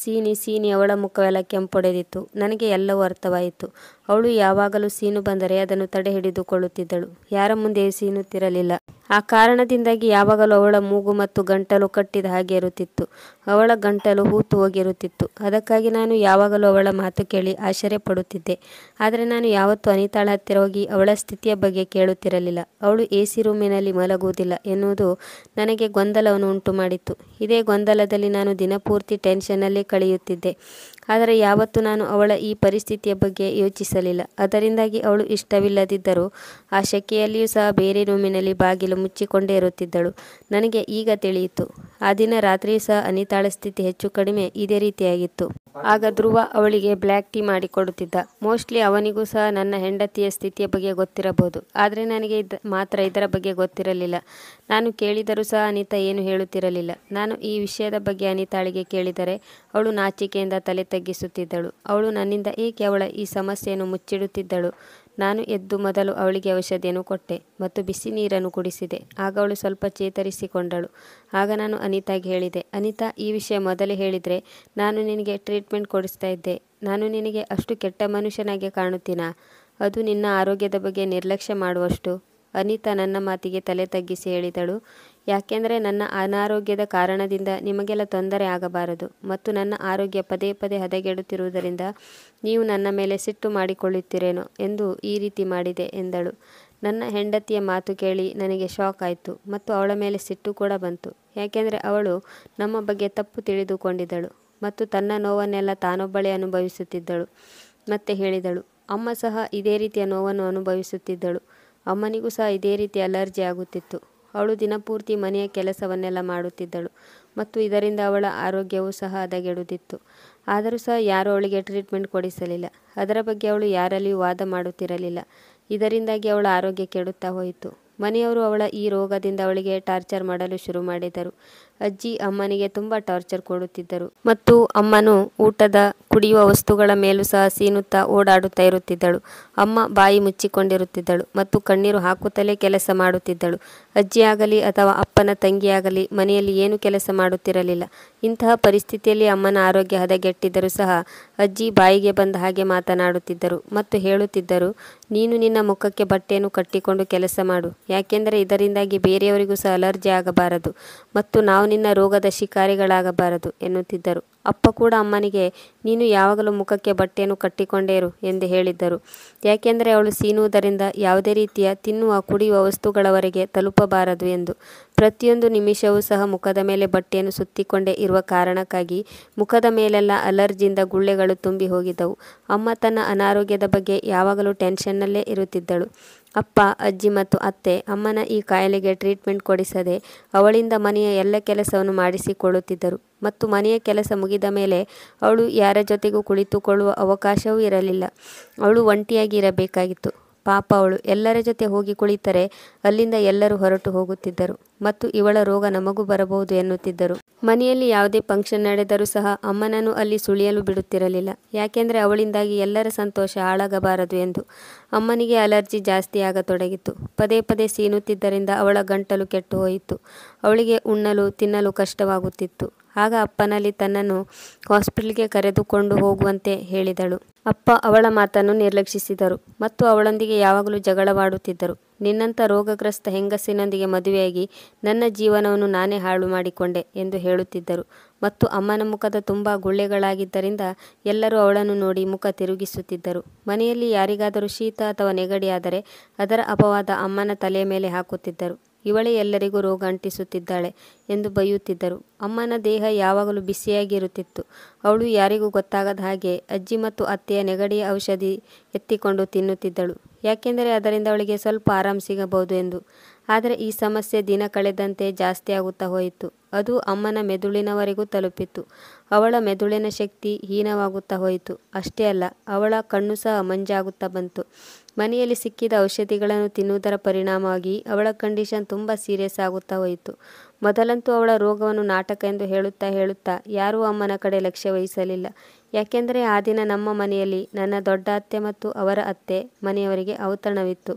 ಸೀನಿ ಅವಳ ಮುಖವೆಲ್ಲ ಕೆಂಪೊಡೆದಿತ್ತು. ನನಗೆ ಎಲ್ಲವೂ ಅರ್ಥವಾಯಿತು. ಅವಳು ಯಾವಾಗಲೂ ಸೀನು ಬಂದರೆ ಅದನ್ನು ತಡೆ ಹಿಡಿದುಕೊಳ್ಳುತ್ತಿದ್ದಳು. ಯಾರ ಮುಂದೆಯೂ ಸೀನುತ್ತಿರಲಿಲ್ಲ. ಆ ಕಾರಣದಿಂದಾಗಿ ಯಾವಾಗಲೂ ಅವಳ ಮೂಗು ಮತ್ತು ಗಂಟಲು ಕಟ್ಟಿದ ಹಾಗೆ ಇರುತ್ತಿತ್ತು. ಅವಳ ಗಂಟಲು ಹೂತು ಹೋಗಿರುತ್ತಿತ್ತು. ಅದಕ್ಕಾಗಿ ನಾನು ಯಾವಾಗಲೂ ಅವಳ ಮಾತು ಕೇಳಿ ಆಶ್ಚರ್ಯ ಪಡುತ್ತಿದ್ದೆ. ಆದರೆ ನಾನು ಯಾವತ್ತೂ ಅನಿತಾಳ ಹತ್ತಿರ ಹೋಗಿ ಅವಳ ಸ್ಥಿತಿಯ ಬಗ್ಗೆ ಕೇಳುತ್ತಿರಲಿಲ್ಲ. ಅವಳು AC ರೂಮಿನಲ್ಲಿ ಮಲಗುವುದಿಲ್ಲ ಎನ್ನುವುದು ನನಗೆ ಗೊಂದಲವನ್ನು ಉಂಟು ಮಾಡಿತ್ತು. ಇದೇ ಗೊಂದಲದಲ್ಲಿ ನಾನು ದಿನಪೂರ್ತಿ ಟೆನ್ಷನ್ನಲ್ಲೇ ಕಳೆಯುತ್ತಿದ್ದೆ. ಆದರೆ ಯಾವತ್ತೂ ನಾನು ಅವಳ ಈ ಪರಿಸ್ಥಿತಿಯ ಬಗ್ಗೆ ಯೋಚಿಸಲಿಲ್ಲ. ಅದರಿಂದಾಗಿ ಅವಳು ಇಷ್ಟವಿಲ್ಲದಿದ್ದರೂ ಆ ಶೆಕೆಯಲ್ಲಿಯೂ ಸಹ ಬೇರೆ ರೂಮಿನಲ್ಲಿ ಬಾಗಿಲು ಮುಚ್ಚಿಕೊಂಡೇ ಇರುತ್ತಿದ್ದಳು. ನನಗೆ ಈಗ ತಿಳಿಯಿತು. ಆ ದಿನ ರಾತ್ರಿಯೂ ಸಹ ಅನಿತಾಳ ಸ್ಥಿತಿ ಹೆಚ್ಚು ಕಡಿಮೆ ಇದೇ ರೀತಿಯಾಗಿತ್ತು. ಆಗ ಧ್ರುವ ಅವಳಿಗೆ ಬ್ಲ್ಯಾಕ್ ಟೀ ಮಾಡಿಕೊಡುತ್ತಿದ್ದ. ಮೋಸ್ಟ್ಲಿ ಅವನಿಗೂ ಸಹ ನನ್ನ ಹೆಂಡತಿಯ ಸ್ಥಿತಿಯ ಬಗ್ಗೆ ಗೊತ್ತಿರಬಹುದು. ಆದರೆ ನನಗೆ ಮಾತ್ರ ಇದರ ಬಗ್ಗೆ ಗೊತ್ತಿರಲಿಲ್ಲ. ನಾನು ಕೇಳಿದರೂ ಸಹ ಅನಿತಾ ಏನು ಹೇಳುತ್ತಿರಲಿಲ್ಲ. ನಾನು ಈ ವಿಷಯದ ಬಗ್ಗೆ ಅನಿತಾಳಿಗೆ ಕೇಳಿದರೆ ಅವಳು ನಾಚಿಕೆಯಿಂದ ತಲೆ ತಗ್ಗಿಸುತ್ತಿದ್ದಳು. ಅವಳು ನನ್ನಿಂದ ಏಕೆ ಅವಳ ಈ ಸಮಸ್ಯೆಯನ್ನು ಮುಚ್ಚಿಡುತ್ತಿದ್ದಳು. ನಾನು ಎದ್ದು ಮೊದಲು ಅವಳಿಗೆ ಔಷಧಿಯನ್ನು ಕೊಟ್ಟೆ ಮತ್ತು ಬಿಸಿ ನೀರನ್ನು ಕುಡಿಸಿದೆ. ಆಗ ಅವಳು ಸ್ವಲ್ಪ ಚೇತರಿಸಿಕೊಂಡಳು. ಆಗ ನಾನು ಅನಿತಾಗೆ ಹೇಳಿದೆ, ಅನಿತಾ, ಈ ವಿಷಯ ಮೊದಲೇ ಹೇಳಿದರೆ ನಾನು ನಿನಗೆ ಟ್ರೀಟ್ಮೆಂಟ್ ಕೊಡಿಸ್ತಾ ಇದ್ದೆ. ನಾನು ನಿನಗೆ ಅಷ್ಟು ಕೆಟ್ಟ ಮನುಷ್ಯನಾಗೆ ಕಾಣುತ್ತೀನಾ? ಅದು ನಿನ್ನ ಆರೋಗ್ಯದ ಬಗ್ಗೆ ನಿರ್ಲಕ್ಷ್ಯ ಮಾಡುವಷ್ಟು. ಅನಿತಾ ನನ್ನ ಮಾತಿಗೆ ತಲೆ ತಗ್ಗಿಸಿ ಹೇಳಿದಳು, ಯಾಕೆಂದರೆ ನನ್ನ ಅನಾರೋಗ್ಯದ ಕಾರಣದಿಂದ ನಿಮಗೆಲ್ಲ ತೊಂದರೆ ಆಗಬಾರದು ಮತ್ತು ನನ್ನ ಆರೋಗ್ಯ ಪದೇ ಪದೇ ಹದಗೆಡುತ್ತಿರುವುದರಿಂದ ನೀವು ನನ್ನ ಮೇಲೆ ಸಿಟ್ಟು ಮಾಡಿಕೊಳ್ಳುತ್ತೀರೇನೋ ಎಂದು ಈ ರೀತಿ ಮಾಡಿದೆ ಎಂದಳು. ನನ್ನ ಹೆಂಡತಿಯ ಮಾತು ಕೇಳಿ ನನಗೆ ಶಾಕ್ ಆಯಿತು ಮತ್ತು ಅವಳ ಮೇಲೆ ಸಿಟ್ಟು ಕೂಡ ಬಂತು. ಯಾಕೆಂದರೆ ಅವಳು ನಮ್ಮ ಬಗ್ಗೆ ತಪ್ಪು ತಿಳಿದುಕೊಂಡಿದ್ದಳು ಮತ್ತು ತನ್ನ ನೋವನ್ನೆಲ್ಲ ತಾನೊಬ್ಬಳೇ ಅನುಭವಿಸುತ್ತಿದ್ದಳು. ಮತ್ತೆ ಹೇಳಿದಳು, ಅಮ್ಮ ಸಹ ಇದೇ ರೀತಿಯ ನೋವನ್ನು ಅನುಭವಿಸುತ್ತಿದ್ದಳು. ಅಮ್ಮನಿಗೂ ಸಹ ಇದೇ ರೀತಿ ಅಲರ್ಜಿ ಆಗುತ್ತಿತ್ತು. ಅವಳು ದಿನಪೂರ್ತಿ ಮನೆಯ ಕೆಲಸವನ್ನೆಲ್ಲ ಮಾಡುತ್ತಿದ್ದಳು ಮತ್ತು ಇದರಿಂದ ಅವಳ ಆರೋಗ್ಯವೂ ಸಹ ಹದಗೆಡುತ್ತಿತ್ತು. ಆದರೂ ಸಹ ಯಾರೂ ಅವಳಿಗೆ ಟ್ರೀಟ್ಮೆಂಟ್ ಕೊಡಿಸಲಿಲ್ಲ. ಅದರ ಬಗ್ಗೆ ಅವಳು ಯಾರಲ್ಲಿಯೂ ವಾದ ಮಾಡುತ್ತಿರಲಿಲ್ಲ. ಇದರಿಂದಾಗಿ ಅವಳ ಆರೋಗ್ಯ ಕೆಡುತ್ತಾ ಹೋಯಿತು. ಮನೆಯವರು ಅವಳ ಈ ರೋಗದಿಂದ ಅವಳಿಗೆ ಟಾರ್ಚರ್ ಮಾಡಲು ಶುರು ಮಾಡಿದರು. ಅಜ್ಜಿ ಅಮ್ಮನಿಗೆ ತುಂಬ ಟಾರ್ಚರ್ ಕೊಡುತ್ತಿದ್ದರು ಮತ್ತು ಅಮ್ಮನು ಊಟದ ಕುಡಿಯುವ ವಸ್ತುಗಳ ಮೇಲೂ ಸಹ ಸೀನುತ್ತಾ ಓಡಾಡುತ್ತಾ ಇರುತ್ತಿದ್ದಳು. ಅಮ್ಮ ಬಾಯಿ ಮುಚ್ಚಿಕೊಂಡಿರುತ್ತಿದ್ದಳು ಮತ್ತು ಕಣ್ಣೀರು ಹಾಕುತ್ತಲೇ ಕೆಲಸ ಮಾಡುತ್ತಿದ್ದಳು. ಅಜ್ಜಿಯಾಗಲಿ ಅಥವಾ ಅಪ್ಪನ ತಂಗಿಯಾಗಲಿ ಮನೆಯಲ್ಲಿ ಏನು ಕೆಲಸ ಮಾಡುತ್ತಿರಲಿಲ್ಲ. ಇಂತಹ ಪರಿಸ್ಥಿತಿಯಲ್ಲಿ ಅಮ್ಮನ ಆರೋಗ್ಯ ಹದಗೆಟ್ಟಿದ್ದರೂ ಸಹ ಅಜ್ಜಿ ಬಾಯಿಗೆ ಬಂದ ಹಾಗೆ ಮಾತನಾಡುತ್ತಿದ್ದರು ಮತ್ತು ಹೇಳುತ್ತಿದ್ದರು, ನೀನು ನಿನ್ನ ಮುಖಕ್ಕೆ ಬಟ್ಟೆಯನ್ನು ಕಟ್ಟಿಕೊಂಡು ಕೆಲಸ ಮಾಡು, ಯಾಕೆಂದರೆ ಇದರಿಂದಾಗಿ ಬೇರೆಯವರಿಗೂ ಸಹ ಅಲರ್ಜಿ ಆಗಬಾರದು ಮತ್ತು ನಾವು ನಿನ್ನ ರೋಗದ ಶಿಕಾರಿಗಳಾಗಬಾರದು ಎನ್ನುತ್ತಿದ್ದರು. ಅಪ್ಪ ಕೂಡ ಅಮ್ಮನಿಗೆ, ನೀನು ಯಾವಾಗಲೂ ಮುಖಕ್ಕೆ ಬಟ್ಟೆಯನ್ನು ಕಟ್ಟಿಕೊಂಡೇ ಇರು ಎಂದು ಹೇಳಿದ್ದರು. ಯಾಕೆಂದರೆ ಅವಳು ಸೀನುವುದರಿಂದ ಯಾವುದೇ ರೀತಿಯ ತಿನ್ನುವ ಕುಡಿಯುವ ವಸ್ತುಗಳವರೆಗೆ ತಲುಪಬಾರದು ಎಂದು. ಪ್ರತಿಯೊಂದು ನಿಮಿಷವೂ ಸಹ ಮುಖದ ಮೇಲೆ ಬಟ್ಟೆಯನ್ನು ಸುತ್ತಿಕೊಂಡೇ ಇರುವ ಕಾರಣಕ್ಕಾಗಿ ಮುಖದ ಮೇಲೆಲ್ಲ ಅಲರ್ಜಿಯಿಂದ ಗುಳ್ಳೆಗಳು ತುಂಬಿ ಹೋಗಿದ್ದವು. ಅಮ್ಮ ತನ್ನ ಅನಾರೋಗ್ಯದ ಬಗ್ಗೆ ಯಾವಾಗಲೂ ಟೆನ್ಷನ್ನಲ್ಲೇ ಇರುತ್ತಿದ್ದಳು. ಅಪ್ಪ, ಅಜ್ಜಿ ಮತ್ತು ಅತ್ತೆ ಅಮ್ಮನ ಈ ಕಾಯಿಲೆಗೆ ಟ್ರೀಟ್ಮೆಂಟ್ ಕೊಡಿಸದೆ ಅವಳಿಂದ ಮನೆಯ ಎಲ್ಲ ಕೆಲಸವನ್ನು ಮಾಡಿಸಿಕೊಳ್ಳುತ್ತಿದ್ದರು ಮತ್ತು ಮನೆಯ ಕೆಲಸ ಮುಗಿದ ಮೇಲೆ ಅವಳು ಯಾರ ಜೊತೆಗೂ ಕುಳಿತುಕೊಳ್ಳುವ ಅವಕಾಶವೂ ಇರಲಿಲ್ಲ. ಅವಳು ಒಂಟಿಯಾಗಿ ಇರಬೇಕಾಗಿತ್ತು. ಪಾಪ, ಅವಳು ಎಲ್ಲರ ಜೊತೆ ಹೋಗಿ ಕುಳಿತರೆ ಅಲ್ಲಿಂದ ಎಲ್ಲರೂ ಹೊರಟು ಹೋಗುತ್ತಿದ್ದರು ಮತ್ತು ಇವಳ ರೋಗ ನಮಗೂ ಬರಬಹುದು ಎನ್ನುತ್ತಿದ್ದರು. ಮನೆಯಲ್ಲಿ ಯಾವುದೇ ಫಂಕ್ಷನ್ ನಡೆದರೂ ಸಹ ಅಮ್ಮನನ್ನು ಅಲ್ಲಿ ಸುಳಿಯಲು ಬಿಡುತ್ತಿರಲಿಲ್ಲ. ಯಾಕೆಂದರೆ ಅವಳಿಂದಾಗಿ ಎಲ್ಲರ ಸಂತೋಷ ಹಾಳಾಗಬಾರದು ಎಂದು. ಅಮ್ಮನಿಗೆ ಅಲರ್ಜಿ ಜಾಸ್ತಿ ಆಗತೊಡಗಿತ್ತು. ಪದೇ ಪದೇ ಸೀನುತ್ತಿದ್ದರಿಂದ ಅವಳ ಗಂಟಲು ಕೆಟ್ಟು ಹೋಯಿತು. ಅವಳಿಗೆ ಉಣ್ಣಲು ತಿನ್ನಲು ಕಷ್ಟವಾಗುತ್ತಿತ್ತು. ಆಗ ಅಪ್ಪನಲ್ಲಿ ತನ್ನನ್ನು ಹಾಸ್ಪಿಟಲ್ಗೆ ಕರೆದುಕೊಂಡು ಹೋಗುವಂತೆ ಹೇಳಿದಳು. ಅಪ್ಪ ಅವಳ ಮಾತನ್ನು ನಿರ್ಲಕ್ಷಿಸಿದರು ಮತ್ತು ಅವಳೊಂದಿಗೆ ಯಾವಾಗಲೂ ಜಗಳವಾಡುತ್ತಿದ್ದರು. ನಿನ್ನಂಥ ರೋಗಗ್ರಸ್ತ ಹೆಂಗಸಿನೊಂದಿಗೆ ಮದುವೆಯಾಗಿ ನನ್ನ ಜೀವನವನ್ನು ನಾನೇ ಹಾಳು ಮಾಡಿಕೊಂಡೆ ಎಂದು ಹೇಳುತ್ತಿದ್ದರು ಮತ್ತು ಅಮ್ಮನ ಮುಖದ ತುಂಬ ಗುಳ್ಳೆಗಳಾಗಿದ್ದರಿಂದ ಎಲ್ಲರೂ ಅವಳನ್ನು ನೋಡಿ ಮುಖ ತಿರುಗಿಸುತ್ತಿದ್ದರು. ಮನೆಯಲ್ಲಿ ಯಾರಿಗಾದರೂ ಶೀತ ಅಥವಾ ನೆಗಡಿ ಆದರೆ ಅದರ ಅಪವಾದ ಅಮ್ಮನ ತಲೆಯ ಮೇಲೆ ಹಾಕುತ್ತಿದ್ದರು. ಇವಳೇ ಎಲ್ಲರಿಗೂ ರೋಗ ಅಂಟಿಸುತ್ತಿದ್ದಾಳೆ ಎಂದು ಬೈಯುತ್ತಿದ್ದರು. ಅಮ್ಮನ ದೇಹ ಯಾವಾಗಲೂ ಬಿಸಿಯಾಗಿ ಇರುತ್ತಿತ್ತು. ಅವಳು ಯಾರಿಗೂ ಗೊತ್ತಾಗದ ಹಾಗೆ ಅಜ್ಜಿ ಮತ್ತು ಅತ್ತೆಯ ನೆಗಡಿಯ ಔಷಧಿ ಎತ್ತಿಕೊಂಡು ತಿನ್ನುತ್ತಿದ್ದಳು. ಯಾಕೆಂದರೆ ಅದರಿಂದ ಅವಳಿಗೆ ಸ್ವಲ್ಪ ಆರಾಮ ಸಿಗಬಹುದು ಎಂದು. ಆದರೆ ಈ ಸಮಸ್ಯೆ ದಿನ ಕಳೆದಂತೆ ಜಾಸ್ತಿ ಆಗುತ್ತಾ ಹೋಯಿತು. ಅದು ಅಮ್ಮನ ಮೆದುಳಿನವರೆಗೂ ತಲುಪಿತ್ತು. ಅವಳ ಮೆದುಳಿನ ಶಕ್ತಿ ಹೀನವಾಗುತ್ತಾ ಹೋಯಿತು. ಅಷ್ಟೇ ಅಲ್ಲ, ಅವಳ ಕಣ್ಣು ಸಹ ಮಂಜಾಗುತ್ತಾ ಬಂತು. ಮನೆಯಲ್ಲಿ ಸಿಕ್ಕಿದ ಔಷಧಿಗಳನ್ನು ತಿನ್ನುವುದರ ಪರಿಣಾಮವಾಗಿ ಅವಳ ಕಂಡೀಷನ್ ತುಂಬ ಸೀರಿಯಸ್ ಆಗುತ್ತಾ ಹೋಯಿತು. ಮೊದಲಂತೂ ಅವಳ ರೋಗವನ್ನು ನಾಟಕ ಎಂದು ಹೇಳುತ್ತಾ ಯಾರೂ ಅಮ್ಮನ ಕಡೆ ಲಕ್ಷ್ಯ ವಹಿಸಲಿಲ್ಲ. ಯಾಕೆಂದರೆ ಆ ದಿನ ನಮ್ಮ ಮನೆಯಲ್ಲಿ ನನ್ನ ದೊಡ್ಡ ಅತ್ತೆ ಮತ್ತು ಅವರ ಅತ್ತೆ ಮನೆಯವರಿಗೆ ಔತಣವಿತ್ತು.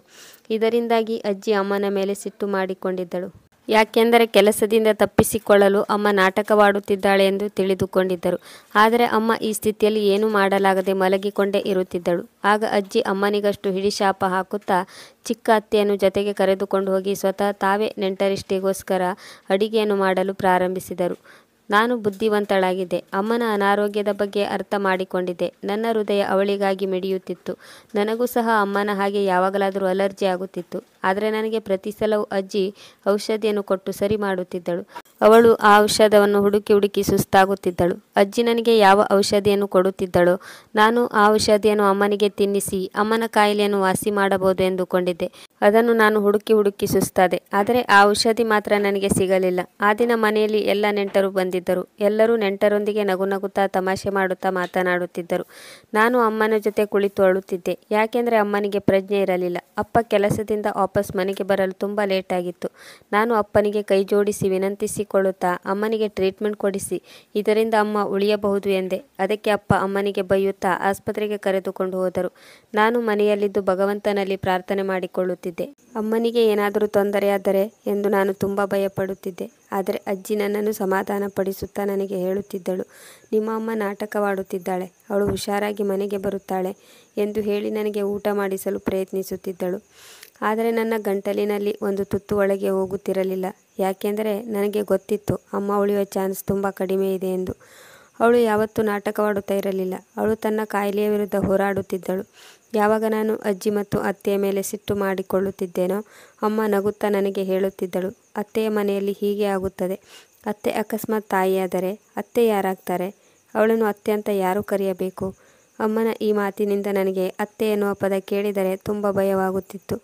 ಇದರಿಂದಾಗಿ ಅಜ್ಜಿ ಅಮ್ಮನ ಮೇಲೆ ಸಿಟ್ಟು ಮಾಡಿಕೊಂಡಿದ್ದಳು. ಯಾಕೆಂದರೆ ಕೆಲಸದಿಂದ ತಪ್ಪಿಸಿಕೊಳ್ಳಲು ಅಮ್ಮ ನಾಟಕವಾಡುತ್ತಿದ್ದಾಳೆ ಎಂದು ತಿಳಿದುಕೊಂಡಿದ್ದರು. ಆದರೆ ಅಮ್ಮ ಈ ಸ್ಥಿತಿಯಲ್ಲಿ ಏನೂ ಮಾಡಲಾಗದೆ ಮಲಗಿಕೊಂಡೇ ಇರುತ್ತಿದ್ದಳು. ಆಗ ಅಜ್ಜಿ ಅಮ್ಮನಿಗಷ್ಟು ಹಿಡಿಶಾಪ ಹಾಕುತ್ತಾ ಚಿಕ್ಕ ಅತ್ತೆಯನ್ನು ಜೊತೆಗೆ ಕರೆದುಕೊಂಡು ಹೋಗಿ ಸ್ವತಃ ತಾವೇ ನೆಂಟರಿಷ್ಟಿಗೋಸ್ಕರ ಅಡಿಗೆಯನ್ನು ಮಾಡಲು ಪ್ರಾರಂಭಿಸಿದರು. ನಾನು ಬುದ್ಧಿವಂತಳಾಗಿದ್ದೆ. ಅಮ್ಮನ ಅನಾರೋಗ್ಯದ ಬಗ್ಗೆ ಅರ್ಥ ಮಾಡಿಕೊಂಡಿದ್ದೆ. ನನ್ನ ಹೃದಯ ಅವಳಿಗಾಗಿ ಮಿಡಿಯುತ್ತಿತ್ತು. ನನಗೂ ಸಹ ಅಮ್ಮನ ಹಾಗೆ ಯಾವಾಗಲಾದರೂ ಅಲರ್ಜಿ ಆಗುತ್ತಿತ್ತು. ಆದರೆ ನನಗೆ ಪ್ರತಿ ಸಲವೂ ಅಜ್ಜಿ ಔಷಧಿಯನ್ನು ಕೊಟ್ಟು ಸರಿ ಮಾಡುತ್ತಿದ್ದಳು. ಅವಳು ಆ ಔಷಧವನ್ನು ಹುಡುಕಿ ಸುಸ್ತಾಗುತ್ತಿದ್ದಳು. ಅಜ್ಜಿ ನನಗೆ ಯಾವ ಔಷಧಿಯನ್ನು ಕೊಡುತ್ತಿದ್ದಳೋ ನಾನು ಆ ಔಷಧಿಯನ್ನು ಅಮ್ಮನಿಗೆ ತಿನ್ನಿಸಿ ಅಮ್ಮನ ಕಾಯಿಲೆಯನ್ನು ವಾಸಿ ಮಾಡಬಹುದು ಎಂದುಕೊಂಡಿದ್ದೆ. ಅದನ್ನು ನಾನು ಹುಡುಕಿ ಸುಸ್ತಾದೆ. ಆದರೆ ಆ ಔಷಧಿ ಮಾತ್ರ ನನಗೆ ಸಿಗಲಿಲ್ಲ. ಆ ದಿನ ಮನೆಯಲ್ಲಿ ಎಲ್ಲ ನೆಂಟರು ಬಂದಿದ್ದರು. ಎಲ್ಲರೂ ನೆಂಟರೊಂದಿಗೆ ನಗುತ್ತಾ ತಮಾಷೆ ಮಾಡುತ್ತಾ ಮಾತನಾಡುತ್ತಿದ್ದರು. ನಾನು ಅಮ್ಮನ ಜೊತೆ ಕುಳಿತು ಅಳುತ್ತಿದ್ದೆ. ಯಾಕೆಂದರೆ ಅಮ್ಮನಿಗೆ ಪ್ರಜ್ಞೆ ಇರಲಿಲ್ಲ. ಅಪ್ಪ ಕೆಲಸದಿಂದ ವಾಪಸ್ ಮನೆಗೆ ಬರಲು ತುಂಬ ಲೇಟ್ ಆಗಿತ್ತು. ನಾನು ಅಪ್ಪನಿಗೆ ಕೈ ಜೋಡಿಸಿ ವಿನಂತಿಸಿಕೊಳ್ಳುತ್ತಾ ಅಮ್ಮನಿಗೆ ಟ್ರೀಟ್ಮೆಂಟ್ ಕೊಡಿಸಿ, ಇದರಿಂದ ಅಮ್ಮ ಉಳಿಯಬಹುದು ಎಂದೆ. ಅದಕ್ಕೆ ಅಪ್ಪ ಅಮ್ಮನಿಗೆ ಬೈಯುತ್ತಾ ಆಸ್ಪತ್ರೆಗೆ ಕರೆದುಕೊಂಡು ಹೋದರು. ನಾನು ಮನೆಯಲ್ಲಿದ್ದು ಭಗವಂತನಲ್ಲಿ ಪ್ರಾರ್ಥನೆ ಮಾಡಿಕೊಳ್ಳುತ್ತಿದ್ದೆ. ಅಮ್ಮನಿಗೆ ಏನಾದರೂ ತೊಂದರೆಯಾದರೆ ಎಂದು ನಾನು ತುಂಬ ಭಯಪಡುತ್ತಿದ್ದೆ. ಆದರೆ ಅಜ್ಜಿ ನನ್ನನ್ನು ಸಮಾಧಾನಪಡಿಸುತ್ತಾ ನನಗೆ ಹೇಳುತ್ತಿದ್ದಳು, ನಿಮ್ಮ ಅಮ್ಮ ನಾಟಕವಾಡುತ್ತಿದ್ದಾಳೆ, ಅವಳು ಹುಷಾರಾಗಿ ಮನೆಗೆ ಬರುತ್ತಾಳೆ ಎಂದು ಹೇಳಿ ನನಗೆ ಊಟ ಮಾಡಿಸಲು ಪ್ರಯತ್ನಿಸುತ್ತಿದ್ದಳು. ಆದರೆ ನನ್ನ ಗಂಟಲಿನಲ್ಲಿ ಒಂದು ತುತ್ತು ಒಳಗೆ ಹೋಗುತ್ತಿರಲಿಲ್ಲ. ಯಾಕೆಂದರೆ ನನಗೆ ಗೊತ್ತಿತ್ತು ಅಮ್ಮ ಉಳಿಯುವ ಚಾನ್ಸ್ ತುಂಬ ಕಡಿಮೆ ಇದೆ ಎಂದು. ಅವಳು ಯಾವತ್ತೂ ನಾಟಕವಾಡುತ್ತಾ ಇರಲಿಲ್ಲ. ಅವಳು ತನ್ನ ಕಾಯಿಲೆಯ ವಿರುದ್ಧ ಹೋರಾಡುತ್ತಿದ್ದಳು. ಯಾವಾಗ ನಾನು ಅಜ್ಜಿ ಮತ್ತು ಅತ್ತೆಯ ಮೇಲೆ ಸಿಟ್ಟು ಮಾಡಿಕೊಳ್ಳುತ್ತಿದ್ದೇನೋ ಅಮ್ಮ ನಗುತ್ತಾ ನನಗೆ ಹೇಳುತ್ತಿದ್ದಳು, ಅತ್ತೆಯ ಮನೆಯಲ್ಲಿ ಹೀಗೆ ಆಗುತ್ತದೆ. ಅತ್ತೆ ಅಕಸ್ಮಾತ್ ತಾಯಿಯಾದರೆ ಅತ್ತೆ ಯಾರಾಗ್ತಾರೆ? ಅವಳನ್ನು ಅತ್ತೆ ಅಂತ ಯಾರು ಕರೆಯಬೇಕು? ಅಮ್ಮನ ಈ ಮಾತಿನಿಂದ ನನಗೆ ಅತ್ತೆ ಎನ್ನುವ ಪದ ಕೇಳಿದರೆ ತುಂಬ ಭಯವಾಗುತ್ತಿತ್ತು.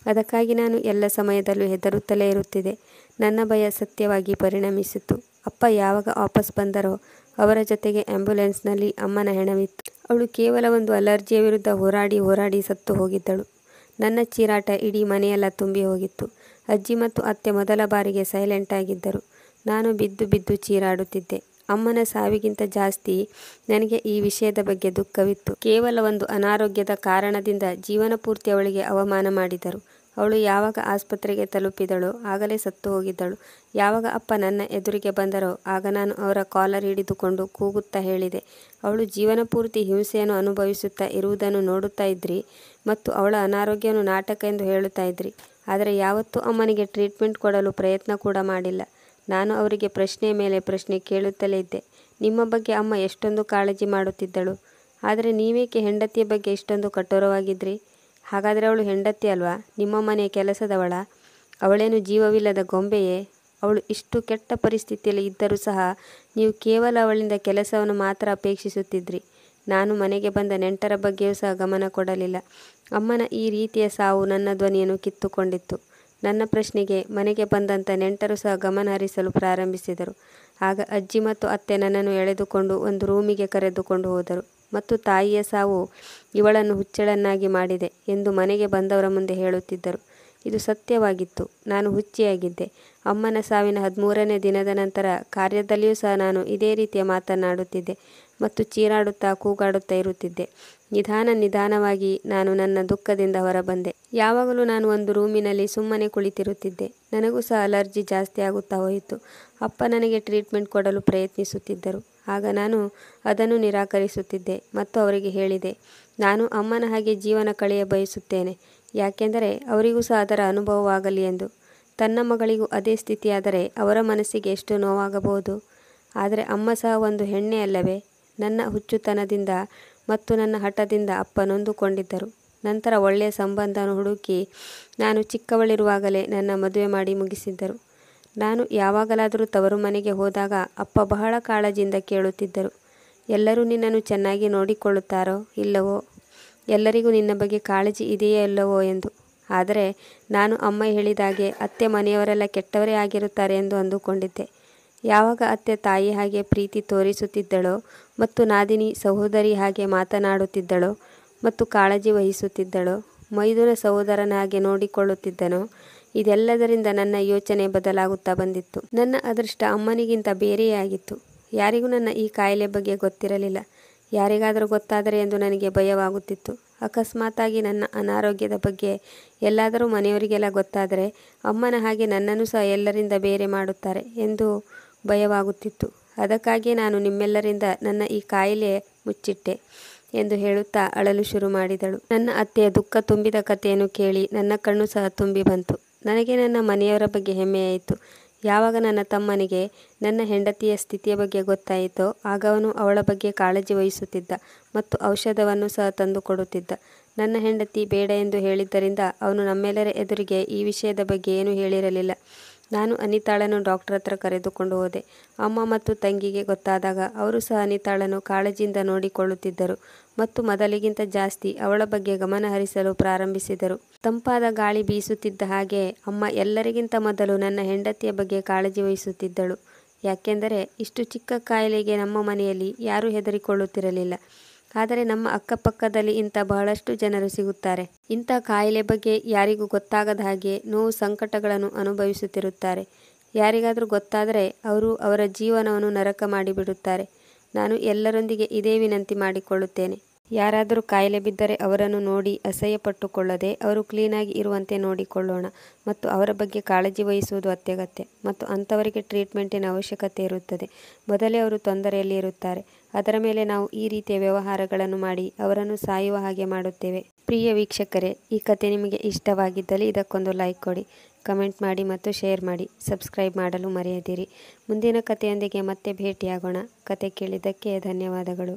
ಅದಕ್ಕಾಗಿ ನಾನು ಎಲ್ಲ ಸಮಯದಲ್ಲೂ ಹೆದರುತ್ತಲೇ ಇರುತ್ತಿದ್ದೆ. ನನ್ನ ಭಯ ಸತ್ಯವಾಗಿ ಪರಿಣಮಿಸಿತು. ಅಪ್ಪ ಯಾವಾಗ ವಾಪಸ್ ಬಂದರೋ ಅವರ ಜೊತೆಗೆ ಆ್ಯಂಬುಲೆನ್ಸ್ನಲ್ಲಿ ಅಮ್ಮನ ಹೆಣವಿತ್ತು. ಅವಳು ಕೇವಲ ಒಂದು ಅಲರ್ಜಿಯ ವಿರುದ್ಧ ಹೋರಾಡಿ ಸತ್ತು ಹೋಗಿದ್ದಳು. ನನ್ನ ಚೀರಾಟ ಇಡೀ ಮನೆಯೆಲ್ಲ ತುಂಬಿ ಹೋಗಿತ್ತು. ಅಜ್ಜಿ ಮತ್ತು ಅತ್ತೆ ಮೊದಲ ಬಾರಿಗೆ ಸೈಲೆಂಟ್ ಆಗಿದ್ದರು. ನಾನು ಬಿದ್ದು ಚೀರಾಡುತ್ತಿದ್ದೆ. ಅಮ್ಮನ ಸಾವಿಗಿಂತ ಜಾಸ್ತಿ ನನಗೆ ಈ ವಿಷಯದ ಬಗ್ಗೆ ದುಃಖವಿತ್ತು. ಕೇವಲ ಒಂದು ಅನಾರೋಗ್ಯದ ಕಾರಣದಿಂದ ಜೀವನ ಪೂರ್ತಿ ಅವಳಿಗೆ ಅವಮಾನ ಮಾಡಿದರು. ಅವಳು ಯಾವಾಗ ಆಸ್ಪತ್ರೆಗೆ ತಲುಪಿದಳೋ ಆಗಲೇ ಸತ್ತು ಹೋಗಿದ್ದಳು. ಯಾವಾಗ ಅಪ್ಪ ನನ್ನ ಎದುರಿಗೆ ಬಂದರೋ ಆಗ ನಾನು ಅವರ ಕಾಲರ್ ಹಿಡಿದುಕೊಂಡು ಕೂಗುತ್ತಾ ಹೇಳಿದೆ, ಅವಳು ಜೀವನ ಪೂರ್ತಿ ಹಿಂಸೆಯನ್ನು ಅನುಭವಿಸುತ್ತಾ ಇರುವುದನ್ನು ನೋಡುತ್ತಾ ಇದ್ರಿ ಮತ್ತು ಅವಳ ಅನಾರೋಗ್ಯವನ್ನು ನಾಟಕ ಎಂದು ಹೇಳುತ್ತಾ ಇದ್ರಿ. ಆದರೆ ಯಾವತ್ತೂ ಅಮ್ಮನಿಗೆ ಟ್ರೀಟ್ಮೆಂಟ್ ಕೊಡಲು ಪ್ರಯತ್ನ ಕೂಡ ಮಾಡಿಲ್ಲ. ನಾನು ಅವರಿಗೆ ಪ್ರಶ್ನೆಯ ಮೇಲೆ ಪ್ರಶ್ನೆ ಕೇಳುತ್ತಲೇ ಇದ್ದೆ. ನಿಮ್ಮ ಬಗ್ಗೆ ಅಮ್ಮ ಎಷ್ಟೊಂದು ಕಾಳಜಿ ಮಾಡುತ್ತಿದ್ದಳು. ಆದರೆ ನೀವೇಕೆ ಹೆಂಡತಿಯ ಬಗ್ಗೆ ಇಷ್ಟೊಂದು ಕಠೋರವಾಗಿದ್ರಿ? ಹಾಗಾದರೆ ಅವಳು ಹೆಂಡತಿ ಅಲ್ವಾ? ನಿಮ್ಮ ಮನೆಯ ಕೆಲಸದವಳ? ಅವಳೇನು ಜೀವವಿಲ್ಲದ ಗೊಂಬೆಯೇ? ಅವಳು ಇಷ್ಟು ಕೆಟ್ಟ ಪರಿಸ್ಥಿತಿಯಲ್ಲಿ ಇದ್ದರೂ ಸಹ ನೀವು ಕೇವಲ ಅವಳಿಂದ ಕೆಲಸವನ್ನು ಮಾತ್ರ ಅಪೇಕ್ಷಿಸುತ್ತಿದ್ರಿ. ನಾನು ಮನೆಗೆ ಬಂದ ನೆಂಟರ ಬಗ್ಗೆಯೂ ಸಹ ಗಮನ ಕೊಡಲಿಲ್ಲ. ಅಮ್ಮನ ಈ ರೀತಿಯ ಸಾವು ನನ್ನ ಧ್ವನಿಯನ್ನು ಕಿತ್ತುಕೊಂಡಿತ್ತು. ನನ್ನ ಪ್ರಶ್ನೆಗೆ ಮನೆಗೆ ಬಂದಂಥ ನೆಂಟರು ಸಹ ಗಮನ ಹರಿಸಲು ಪ್ರಾರಂಭಿಸಿದರು. ಆಗ ಅಜ್ಜಿ ಮತ್ತು ಅತ್ತೆ ನನ್ನನ್ನು ಎಳೆದುಕೊಂಡು ಒಂದು ರೂಮಿಗೆ ಕರೆದುಕೊಂಡು ಹೋದರು ಮತ್ತು ತಾಯಿಯ ಸಾವು ಇವಳನ್ನು ಹುಚ್ಚಳನ್ನಾಗಿ ಮಾಡಿದೆ ಎಂದು ಮನೆಗೆ ಬಂದವರ ಮುಂದೆ ಹೇಳುತ್ತಿದ್ದರು. ಇದು ಸತ್ಯವಾಗಿತ್ತು. ನಾನು ಹುಚ್ಚಿಯಾಗಿದ್ದೆ. ಅಮ್ಮನ ಸಾವಿನ 13ನೇ ದಿನದ ನಂತರ ಕಾರ್ಯದಲ್ಲಿಯೂ ಸಹ ನಾನು ಇದೇ ರೀತಿಯ ಮಾತನಾಡುತ್ತಿದ್ದೆ ಮತ್ತು ಚೀರಾಡುತ್ತಾ ಕೂಗಾಡುತ್ತಾ ಇರುತ್ತಿದ್ದೆ. ನಿಧಾನವಾಗಿ ನಾನು ನನ್ನ ದುಃಖದಿಂದ ಹೊರಬಂದೆ. ಯಾವಾಗಲೂ ನಾನು ಒಂದು ರೂಮಿನಲ್ಲಿ ಸುಮ್ಮನೆ ಕುಳಿತಿರುತ್ತಿದ್ದೆ. ನನಗೂ ಸಹ ಅಲರ್ಜಿ ಜಾಸ್ತಿ ಆಗುತ್ತಾ ಹೋಯಿತು. ಅಪ್ಪ ನನಗೆ ಟ್ರೀಟ್ಮೆಂಟ್ ಕೊಡಲು ಪ್ರಯತ್ನಿಸುತ್ತಿದ್ದರು. ಆಗ ನಾನು ಅದನ್ನು ನಿರಾಕರಿಸುತ್ತಿದ್ದೆ ಮತ್ತು ಅವರಿಗೆ ಹೇಳಿದೆ, ನಾನು ಅಮ್ಮನ ಹಾಗೆ ಜೀವನ ಕಳೆಯ ಬಯಸುತ್ತೇನೆ. ಯಾಕೆಂದರೆ ಅವರಿಗೂ ಸಹ ಅದರ ಅನುಭವವಾಗಲಿ ಎಂದು. ತನ್ನ ಮಗಳಿಗೂ ಅದೇ ಸ್ಥಿತಿಯಾದರೆ ಅವರ ಮನಸ್ಸಿಗೆ ಎಷ್ಟು ನೋವಾಗಬಹುದು. ಆದರೆ ಅಮ್ಮ ಸಹ ಒಂದು ಹೆಣ್ಣೆ ಅಲ್ಲವೇ? ನನ್ನ ಹುಚ್ಚುತನದಿಂದ ಮತ್ತು ನನ್ನ ಹಠದಿಂದ ಅಪ್ಪ ನೊಂದುಕೊಂಡಿದ್ದರು. ನಂತರ ಒಳ್ಳೆಯ ಸಂಬಂಧವನ್ನು ಹುಡುಕಿ ನಾನು ಚಿಕ್ಕವಳಿರುವಾಗಲೇ ನನ್ನ ಮದುವೆ ಮಾಡಿ ಮುಗಿಸಿದ್ದರು. ನಾನು ಯಾವಾಗಲಾದರೂ ತವರು ಮನೆಗೆ ಹೋದಾಗ ಅಪ್ಪ ಬಹಳ ಕಾಳಜಿಯಿಂದ ಕೇಳುತ್ತಿದ್ದರು, ಎಲ್ಲರೂ ನಿನ್ನನ್ನು ಚೆನ್ನಾಗಿ ನೋಡಿಕೊಳ್ಳುತ್ತಾರೋ ಇಲ್ಲವೋ, ಎಲ್ಲರಿಗೂ ನಿನ್ನ ಬಗ್ಗೆ ಕಾಳಜಿ ಇದೆಯೋ ಇಲ್ಲವೋ ಎಂದು. ಆದರೆ ನಾನು ಅಮ್ಮ ಹೇಳಿದಾಗೆ ಅತ್ತೆ ಮನೆಯವರೆಲ್ಲ ಕೆಟ್ಟವರೇ ಆಗಿರುತ್ತಾರೆ ಎಂದು ಅಂದುಕೊಂಡಿದ್ದೆ. ಯಾವಾಗ ಅತ್ತೆ ತಾಯಿ ಹಾಗೆ ಪ್ರೀತಿ ತೋರಿಸುತ್ತಿದ್ದಳೋ ಮತ್ತು ನಾದಿನಿ ಸಹೋದರಿ ಹಾಗೆ ಮಾತನಾಡುತ್ತಿದ್ದಳೋ ಮತ್ತು ಕಾಳಜಿ ವಹಿಸುತ್ತಿದ್ದಳೋ, ಮೈದುನ ಸಹೋದರನ ಹಾಗೆ ನೋಡಿಕೊಳ್ಳುತ್ತಿದ್ದನೋ, ಇದೆಲ್ಲದರಿಂದ ನನ್ನ ಯೋಚನೆ ಬದಲಾಗುತ್ತಾ ಬಂದಿತ್ತು. ನನ್ನ ಅದೃಷ್ಟ ಅಮ್ಮನಿಗಿಂತ ಬೇರೆಯೇ ಆಗಿತ್ತು. ಯಾರಿಗೂ ನನ್ನ ಈ ಕಾಯಿಲೆ ಬಗ್ಗೆ ಗೊತ್ತಿರಲಿಲ್ಲ. ಯಾರಿಗಾದರೂ ಗೊತ್ತಾದರೆ ಎಂದು ನನಗೆ ಭಯವಾಗುತ್ತಿತ್ತು. ಅಕಸ್ಮಾತಾಗಿ ನನ್ನ ಅನಾರೋಗ್ಯದ ಬಗ್ಗೆ ಎಲ್ಲಾದರೂ ಮನೆಯವರಿಗೆಲ್ಲ ಗೊತ್ತಾದರೆ ಅಮ್ಮನ ಹಾಗೆ ನನ್ನನ್ನು ಸಹ ಎಲ್ಲರಿಂದ ಬೇರೆ ಮಾಡುತ್ತಾರೆ ಎಂದು ಭಯವಾಗುತ್ತಿತ್ತು. ಅದಕ್ಕಾಗಿಯೇ ನಾನು ನಿಮ್ಮೆಲ್ಲರಿಂದ ನನ್ನ ಈ ಕಾಯಿಲೆ ಮುಚ್ಚಿಟ್ಟೆ ಎಂದು ಹೇಳುತ್ತಾ ಅಳಲು ಶುರು ಮಾಡಿದಳು. ನನ್ನ ಅತ್ತೆಯ ದುಃಖ ತುಂಬಿದ ಕಥೆಯನ್ನು ಕೇಳಿ ನನ್ನ ಕಣ್ಣು ಸಹ ತುಂಬಿ ಬಂತು. ನನಗೆ ನನ್ನ ಮನೆಯವರ ಬಗ್ಗೆ ಹೆಮ್ಮೆಯಾಯಿತು. ಯಾವಾಗ ನನ್ನ ತಮ್ಮನಿಗೆ ನನ್ನ ಹೆಂಡತಿಯ ಸ್ಥಿತಿಯ ಬಗ್ಗೆ ಗೊತ್ತಾಯಿತೋ ಆಗ ಅವನು ಅವಳ ಬಗ್ಗೆ ಕಾಳಜಿ ವಹಿಸುತ್ತಿದ್ದ ಮತ್ತು ಔಷಧವನ್ನು ಸಹ ತಂದು ಕೊಡುತ್ತಿದ್ದ. ನನ್ನ ಹೆಂಡತಿ ಬೇಡ ಎಂದು ಹೇಳಿದ್ದರಿಂದ ಅವನು ನಮ್ಮೆಲ್ಲರ ಎದುರಿಗೆ ಈ ವಿಷಯದ ಬಗ್ಗೆ ಏನೂ ಹೇಳಿರಲಿಲ್ಲ. ನಾನು ಅನಿತಾಳನ್ನು ಡಾಕ್ಟರ್ ಹತ್ರ ಕರೆದುಕೊಂಡು ಹೋದೆ. ಅಮ್ಮ ಮತ್ತು ತಂಗಿಗೆ ಗೊತ್ತಾದಾಗ ಅವರು ಸಹ ಅನಿತಾಳನ್ನು ಕಾಳಜಿಯಿಂದ ನೋಡಿಕೊಳ್ಳುತ್ತಿದ್ದರು ಮತ್ತು ಮೊದಲಿಗಿಂತ ಜಾಸ್ತಿ ಅವಳ ಬಗ್ಗೆ ಗಮನ ಹರಿಸಲು ಪ್ರಾರಂಭಿಸಿದರು. ತಂಪಾದ ಗಾಳಿ ಬೀಸುತ್ತಿದ್ದ ಹಾಗೆ ಅಮ್ಮ ಎಲ್ಲರಿಗಿಂತ ಮೊದಲು ನನ್ನ ಹೆಂಡತಿಯ ಬಗ್ಗೆ ಕಾಳಜಿ ವಹಿಸುತ್ತಿದ್ದಳು. ಯಾಕೆಂದರೆ ಇಷ್ಟು ಚಿಕ್ಕ ಕಾಯಿಲೆಗೆ ನಮ್ಮ ಮನೆಯಲ್ಲಿ ಯಾರೂ ಹೆದರಿಕೊಳ್ಳುತ್ತಿರಲಿಲ್ಲ. ಆದರೆ ನಮ್ಮ ಅಕ್ಕಪಕ್ಕದಲ್ಲಿ ಇಂಥ ಬಹಳಷ್ಟು ಜನರು ಸಿಗುತ್ತಾರೆ. ಇಂಥ ಕಾಯಿಲೆ ಬಗ್ಗೆ ಯಾರಿಗೂ ಗೊತ್ತಾಗದ ಹಾಗೆ ನೋವು ಸಂಕಟಗಳನ್ನು ಅನುಭವಿಸುತ್ತಿರುತ್ತಾರೆ. ಯಾರಿಗಾದರೂ ಗೊತ್ತಾದರೆ ಅವರು ಅವರ ಜೀವನವನ್ನು ನರಕ ಮಾಡಿಬಿಡುತ್ತಾರೆ. ನಾನು ಎಲ್ಲರೊಂದಿಗೆ ಇದೇ ವಿನಂತಿ ಮಾಡಿಕೊಳ್ಳುತ್ತೇನೆ. ಯಾರಾದರೂ ಕಾಯಿಲೆ ಬಿದ್ದರೆ ಅವರನ್ನು ನೋಡಿ ಅಸಹ್ಯಪಟ್ಟುಕೊಳ್ಳದೆ ಅವರು ಕ್ಲೀನಾಗಿ ಇರುವಂತೆ ನೋಡಿಕೊಳ್ಳೋಣ ಮತ್ತು ಅವರ ಬಗ್ಗೆ ಕಾಳಜಿ ವಹಿಸುವುದು ಅತ್ಯಗತ್ಯ ಮತ್ತು ಅಂಥವರಿಗೆ ಟ್ರೀಟ್ಮೆಂಟಿನ ಅವಶ್ಯಕತೆ ಇರುತ್ತದೆ. ಮೊದಲೇ ಅವರು ತೊಂದರೆಯಲ್ಲಿ ಇರುತ್ತಾರೆ. ಅದರ ಮೇಲೆ ನಾವು ಈ ರೀತಿಯ ವ್ಯವಹಾರಗಳನ್ನು ಮಾಡಿ ಅವರನ್ನು ಸಾಯುವ ಹಾಗೆ ಮಾಡುತ್ತೇವೆ. ಪ್ರಿಯ ವೀಕ್ಷಕರೇ, ಈ ಕತೆ ನಿಮಗೆ ಇಷ್ಟವಾಗಿದ್ದಲ್ಲಿ ಇದಕ್ಕೊಂದು ಲೈಕ್ ಕೊಡಿ, ಕಮೆಂಟ್ ಮಾಡಿ ಮತ್ತು ಶೇರ್ ಮಾಡಿ. ಸಬ್ಸ್ಕ್ರೈಬ್ ಮಾಡಲು ಮರೆಯದಿರಿ. ಮುಂದಿನ ಕಥೆಯೊಂದಿಗೆ ಮತ್ತೆ ಭೇಟಿಯಾಗೋಣ. ಕತೆ ಕೇಳಿದ್ದಕ್ಕೆ ಧನ್ಯವಾದಗಳು.